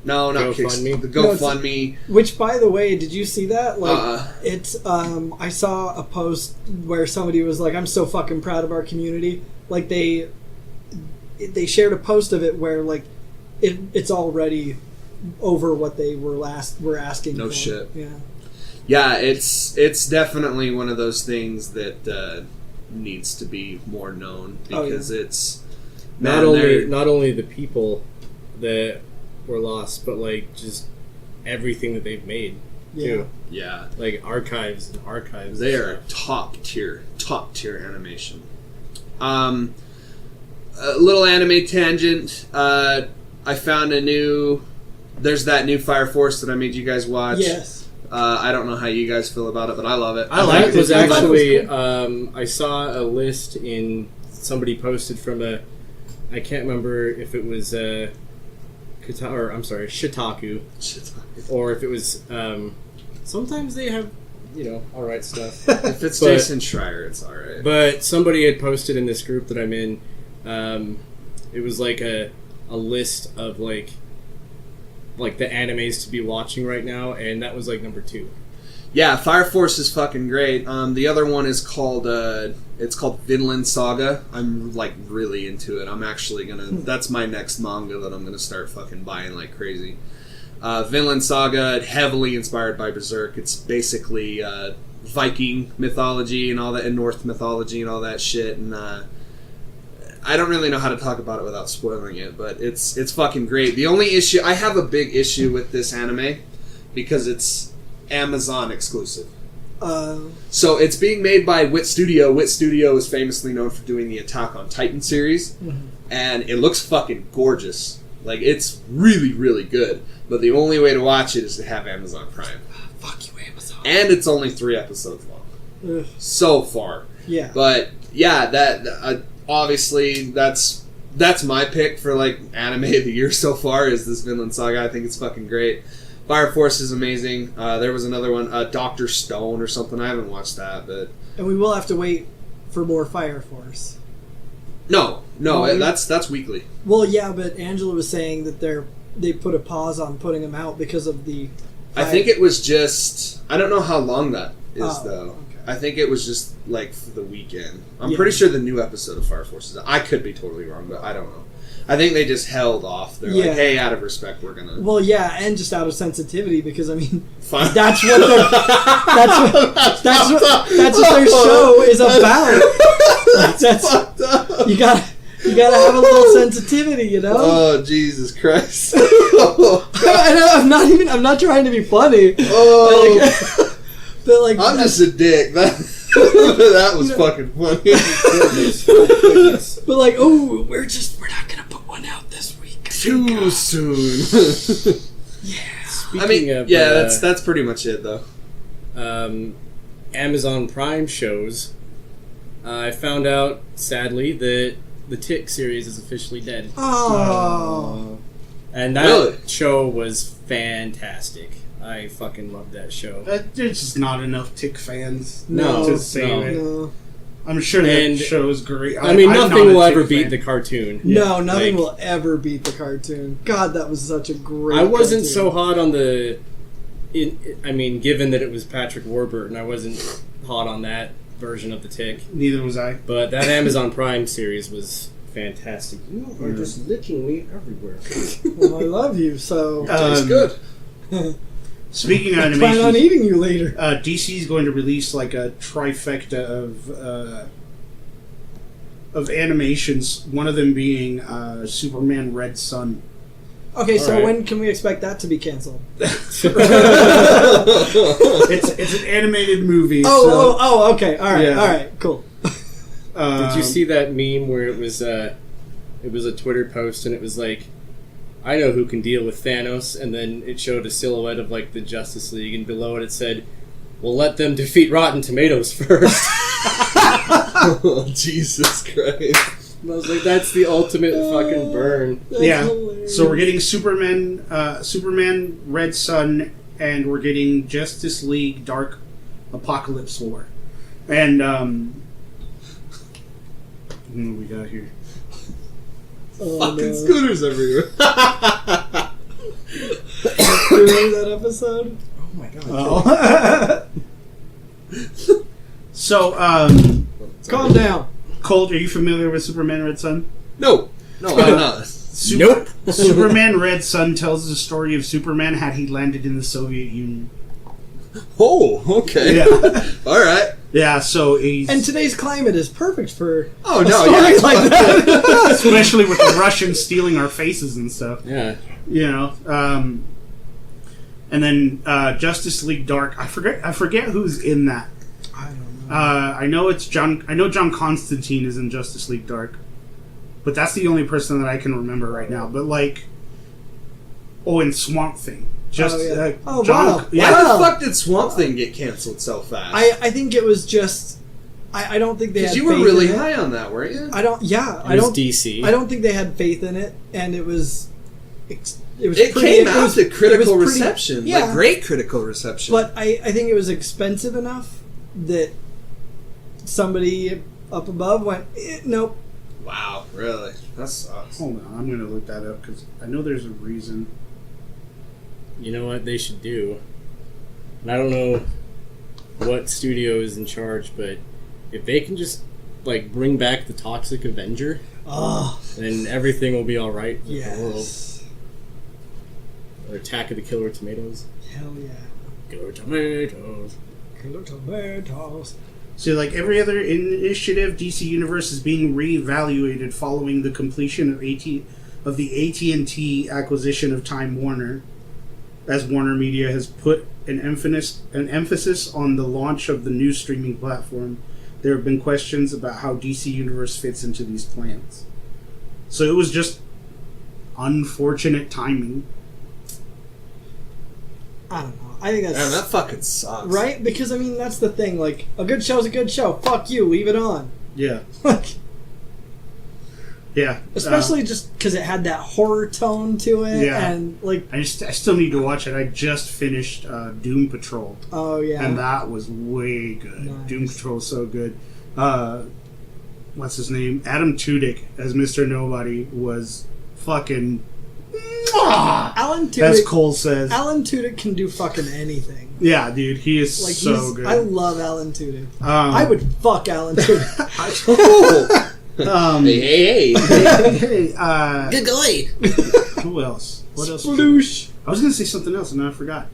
[SPEAKER 6] No, not Kickstarter. The GoFundMe.
[SPEAKER 4] Which, by the way, did you see that? Like, it's I saw a post where somebody was like, "I'm so fucking proud of our community." Like they shared a post of it where like it's already over what they were asking.
[SPEAKER 6] No
[SPEAKER 4] for.
[SPEAKER 6] shit.
[SPEAKER 4] Yeah.
[SPEAKER 6] Yeah, it's definitely one of those things that needs to be more known because it's
[SPEAKER 5] not only the people that were lost, but like just everything that they've made too.
[SPEAKER 6] Yeah,
[SPEAKER 5] like archives and archives.
[SPEAKER 6] They are top tier animation. A little anime tangent. I found there's that new Fire Force that I made you guys watch.
[SPEAKER 4] Yes.
[SPEAKER 6] I don't know how you guys feel about it, but I love it.
[SPEAKER 3] I like it.
[SPEAKER 5] Was actually I saw a list somebody posted from I can't remember if it was Shitaku, or if it was sometimes they have alright stuff.
[SPEAKER 6] If it's Jason Schreier, it's alright.
[SPEAKER 5] But somebody had posted in this group that I'm in, it was like a list of like the animes to be watching right now, and that was like number 2.
[SPEAKER 6] Yeah, Fire Force is fucking great. The other one is called Vinland Saga. I'm like really into it. I'm actually that's my next manga that I'm gonna start fucking buying like crazy. Vinland Saga, heavily inspired by Berserk. It's basically Viking mythology and all that, and Norse mythology and all that shit. And I don't really know how to talk about it without spoiling it, but it's fucking great. The only issue I have a big issue with this anime because it's Amazon exclusive. So it's being made by Wit Studio. Wit Studio is famously known for doing the Attack on Titan series, and it looks fucking gorgeous. Like, it's really, really good. But the only way to watch it is to have Amazon Prime.
[SPEAKER 4] Fuck you, Amazon.
[SPEAKER 6] And it's only 3 episodes long.
[SPEAKER 4] Ugh.
[SPEAKER 6] So far.
[SPEAKER 4] Yeah.
[SPEAKER 6] But yeah, that obviously that's my pick for like anime of the year so far is this Vinland Saga. I think it's fucking great. Fire Force is amazing. There was another one, Dr. Stone or something. I haven't watched that, but
[SPEAKER 4] and we will have to wait for more Fire Force.
[SPEAKER 6] No, that's weekly.
[SPEAKER 4] Well, yeah, but Angela was saying that they put a pause on putting them out because of the.
[SPEAKER 6] I think it was just. I don't know how long that is though.
[SPEAKER 4] Okay.
[SPEAKER 6] I think it was just like for the weekend. I'm pretty sure the new episode of Fire Force is out. I could be totally wrong, but I don't know. I think they just held off. They're like, hey, out of respect, we're gonna.
[SPEAKER 4] Well, yeah, and just out of sensitivity, because I mean,
[SPEAKER 6] Fine.
[SPEAKER 4] that's what their show is about. That's you gotta have a little sensitivity, you know.
[SPEAKER 6] Oh, Jesus Christ!
[SPEAKER 4] I'm not trying to be funny.
[SPEAKER 6] Oh,
[SPEAKER 4] but like,
[SPEAKER 6] I'm just a dick. That was fucking funny.
[SPEAKER 4] But like, oh, we're not gonna put one out this week.
[SPEAKER 6] Too soon.
[SPEAKER 4] Yeah.
[SPEAKER 6] That's pretty much it though.
[SPEAKER 5] Amazon Prime shows. I found out, sadly, that the Tick series is officially dead.
[SPEAKER 4] Oh.
[SPEAKER 5] And that show was fantastic. I fucking loved that show.
[SPEAKER 3] There's just not enough Tick fans
[SPEAKER 5] to
[SPEAKER 3] save it.
[SPEAKER 4] No.
[SPEAKER 3] I'm sure that show is great.
[SPEAKER 5] I mean, nothing will ever beat the cartoon.
[SPEAKER 4] No, nothing will ever beat the cartoon. God, that was such a great.
[SPEAKER 5] I wasn't
[SPEAKER 4] cartoon.
[SPEAKER 5] so hot on given that it was Patrick Warburton, I wasn't hot on that version of the Tick.
[SPEAKER 3] Neither was I.
[SPEAKER 5] But that Amazon Prime series was fantastic. You are just licking me everywhere.
[SPEAKER 4] Well, I love you, so
[SPEAKER 6] It's good.
[SPEAKER 3] Speaking of animation,
[SPEAKER 4] plan on eating you later.
[SPEAKER 3] DC is going to release like a trifecta of animations. One of them being Superman Red Sun.
[SPEAKER 4] Okay, so when can we expect that to be canceled?
[SPEAKER 3] It's an animated movie.
[SPEAKER 4] Okay, all right, cool.
[SPEAKER 5] Did you see that meme where it was a Twitter post and it was like, I know who can deal with Thanos, and then it showed a silhouette of like the Justice League, and below it said, "We'll let them defeat Rotten Tomatoes first."
[SPEAKER 6] Oh, Jesus Christ!
[SPEAKER 5] I was like, that's the ultimate fucking burn.
[SPEAKER 3] Yeah.
[SPEAKER 4] hilarious.
[SPEAKER 3] So we're getting Superman Red Sun, and we're getting Justice League Dark Apocalypse War. And what do we got here?
[SPEAKER 6] Fucking scooters everywhere.
[SPEAKER 4] Remember that episode?
[SPEAKER 5] Oh my god.
[SPEAKER 3] Oh. So,
[SPEAKER 4] Calm down.
[SPEAKER 3] Colt, are you familiar with Superman Red Sun?
[SPEAKER 6] No, I'm not.
[SPEAKER 5] Nope.
[SPEAKER 3] Superman Red Sun tells the story of Superman had he landed in the Soviet Union.
[SPEAKER 6] Oh, okay.
[SPEAKER 3] Yeah.
[SPEAKER 6] All right.
[SPEAKER 3] Yeah, so he's...
[SPEAKER 4] And today's climate is perfect for
[SPEAKER 6] Oh
[SPEAKER 4] a
[SPEAKER 6] no,
[SPEAKER 4] story
[SPEAKER 6] yeah.
[SPEAKER 4] like that.
[SPEAKER 3] especially with the Russians stealing our faces and stuff.
[SPEAKER 5] Yeah.
[SPEAKER 3] You know, and then Justice League Dark. I forget who's in that.
[SPEAKER 4] I don't know.
[SPEAKER 3] I know it's John. I know John Constantine is in Justice League Dark, but that's the only person that I can remember right now. But and Swamp Thing. Just
[SPEAKER 4] yeah. Oh,
[SPEAKER 3] John.
[SPEAKER 4] wow.
[SPEAKER 3] Yeah.
[SPEAKER 6] Why
[SPEAKER 4] Wow.
[SPEAKER 6] the fuck did Swamp Thing get canceled so fast?
[SPEAKER 4] I think it was just. I don't think they had
[SPEAKER 6] Because you were
[SPEAKER 4] faith
[SPEAKER 6] really
[SPEAKER 4] in it.
[SPEAKER 6] high on that, weren't you?
[SPEAKER 4] I don't. Yeah,
[SPEAKER 5] It
[SPEAKER 4] I
[SPEAKER 5] was
[SPEAKER 4] don't.
[SPEAKER 5] DC.
[SPEAKER 4] I don't think they had faith in it, and it was. It was.
[SPEAKER 6] It
[SPEAKER 4] pretty,
[SPEAKER 6] came
[SPEAKER 4] it
[SPEAKER 6] out
[SPEAKER 4] was-
[SPEAKER 6] to
[SPEAKER 4] it
[SPEAKER 6] critical
[SPEAKER 4] was pretty-
[SPEAKER 6] reception,
[SPEAKER 4] yeah.
[SPEAKER 6] like great critical reception.
[SPEAKER 4] But I think it was expensive enough that somebody up above went, nope.
[SPEAKER 6] wow, really? That sucks.
[SPEAKER 3] Hold on, I'm gonna look that up because I know there's a reason.
[SPEAKER 5] You know what they should do? And I don't know what studio is in charge, but if they can just bring back the Toxic Avenger,
[SPEAKER 4] Oh,
[SPEAKER 5] then everything will be all right with the world.
[SPEAKER 4] yes.
[SPEAKER 5] Or Attack of the Killer Tomatoes.
[SPEAKER 4] Hell yeah.
[SPEAKER 5] Killer Tomatoes.
[SPEAKER 4] Killer tomatoes.
[SPEAKER 3] So, like every other initiative, DC Universe is being reevaluated following the completion of the AT&T acquisition of Time Warner, as Warner Media has put an emphasis on the launch of the new streaming platform. There have been questions about how DC Universe fits into these plans. So it was just unfortunate timing.
[SPEAKER 4] I don't know. I think that's...
[SPEAKER 6] Man, that fucking sucks.
[SPEAKER 4] right? Because, I mean, that's the thing. Like, a good show's a good show. Fuck you. Leave it on.
[SPEAKER 3] Yeah,
[SPEAKER 4] Like,
[SPEAKER 3] yeah.
[SPEAKER 4] especially just because it had that horror tone to it.
[SPEAKER 3] Yeah.
[SPEAKER 4] And, like,
[SPEAKER 3] I still need to watch it. I just finished Doom Patrol.
[SPEAKER 4] oh, yeah.
[SPEAKER 3] And that was way good.
[SPEAKER 4] Nice.
[SPEAKER 3] Doom Patrol is so good. What's his name? Adam Tudyk as Mr. Nobody was fucking...
[SPEAKER 4] Alan Tudyk...
[SPEAKER 3] as Cole says.
[SPEAKER 4] Alan Tudyk can do fucking anything.
[SPEAKER 3] Yeah, dude, he is
[SPEAKER 4] Like,
[SPEAKER 3] so good.
[SPEAKER 4] I love Alan Tudyk.
[SPEAKER 3] Um,
[SPEAKER 4] I would fuck Alan Tudyk.
[SPEAKER 6] Hey.
[SPEAKER 3] hey,
[SPEAKER 5] Good golly!
[SPEAKER 3] who else? What else?
[SPEAKER 4] Sploosh.
[SPEAKER 3] I was going to say something else and then I forgot.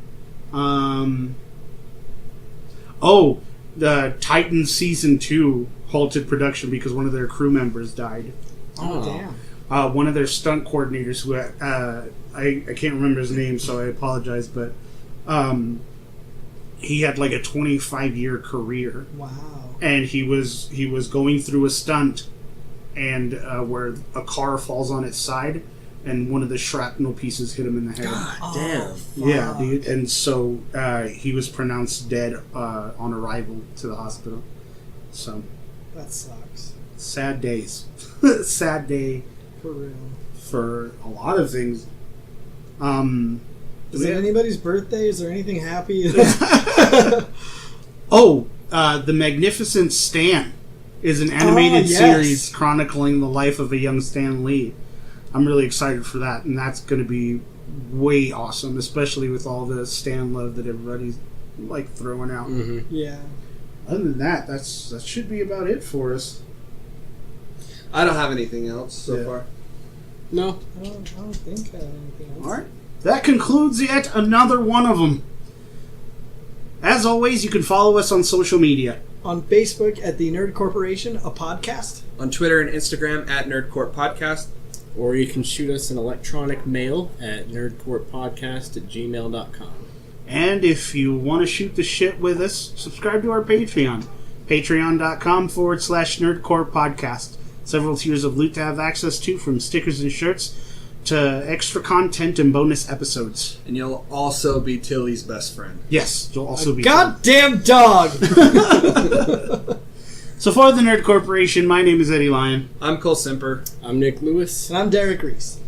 [SPEAKER 3] The Titans Season 2 halted production because one of their crew members died.
[SPEAKER 4] Oh, damn.
[SPEAKER 3] One of their stunt coordinators, who I can't remember his name, so I apologize, but he had like a 25-year career,
[SPEAKER 4] Wow.
[SPEAKER 3] and he was going through a stunt, and where a car falls on its side, and one of the shrapnel pieces hit him in the head.
[SPEAKER 6] God damn.
[SPEAKER 3] Yeah,
[SPEAKER 4] fuck.
[SPEAKER 3] dude, and so he was pronounced dead on arrival to the hospital. So
[SPEAKER 4] That sucks.
[SPEAKER 3] sad days, sad day.
[SPEAKER 4] For real.
[SPEAKER 3] For a lot of things.
[SPEAKER 4] Is it anybody's birthday? Is there anything happy?
[SPEAKER 3] The Magnificent Stan is an animated
[SPEAKER 4] yes.
[SPEAKER 3] series chronicling the life of a young Stan Lee. I'm really excited for that, and that's going to be way awesome, especially with all the Stan love that everybody's throwing out.
[SPEAKER 5] Mm-hmm.
[SPEAKER 4] Yeah.
[SPEAKER 3] Other than that, that should be about it for us.
[SPEAKER 6] I don't have anything else so far.
[SPEAKER 5] No.
[SPEAKER 4] I don't think I have anything else.
[SPEAKER 3] All right. That concludes yet another one of them. As always, you can follow us on social media.
[SPEAKER 4] On Facebook at the Nerd Corporation, a podcast.
[SPEAKER 8] On Twitter and Instagram at Nerdcourt Podcast.
[SPEAKER 5] Or you can shoot us an electronic mail at nerdcourtpodcast@gmail.com.
[SPEAKER 3] And if you want to shoot the shit with us, subscribe to our Patreon. Patreon.com/nerdcorepodcast. Several tiers of loot to have access to, from stickers and shirts to extra content and bonus episodes.
[SPEAKER 8] And you'll also be Tilly's best friend.
[SPEAKER 3] Yes, you'll also be...
[SPEAKER 4] Goddamn dog!
[SPEAKER 3] So for the Nerd Corporation, my name is Eddie Lyon.
[SPEAKER 8] I'm Cole Simper.
[SPEAKER 5] I'm Nick Lewis.
[SPEAKER 4] And I'm Derek Reese.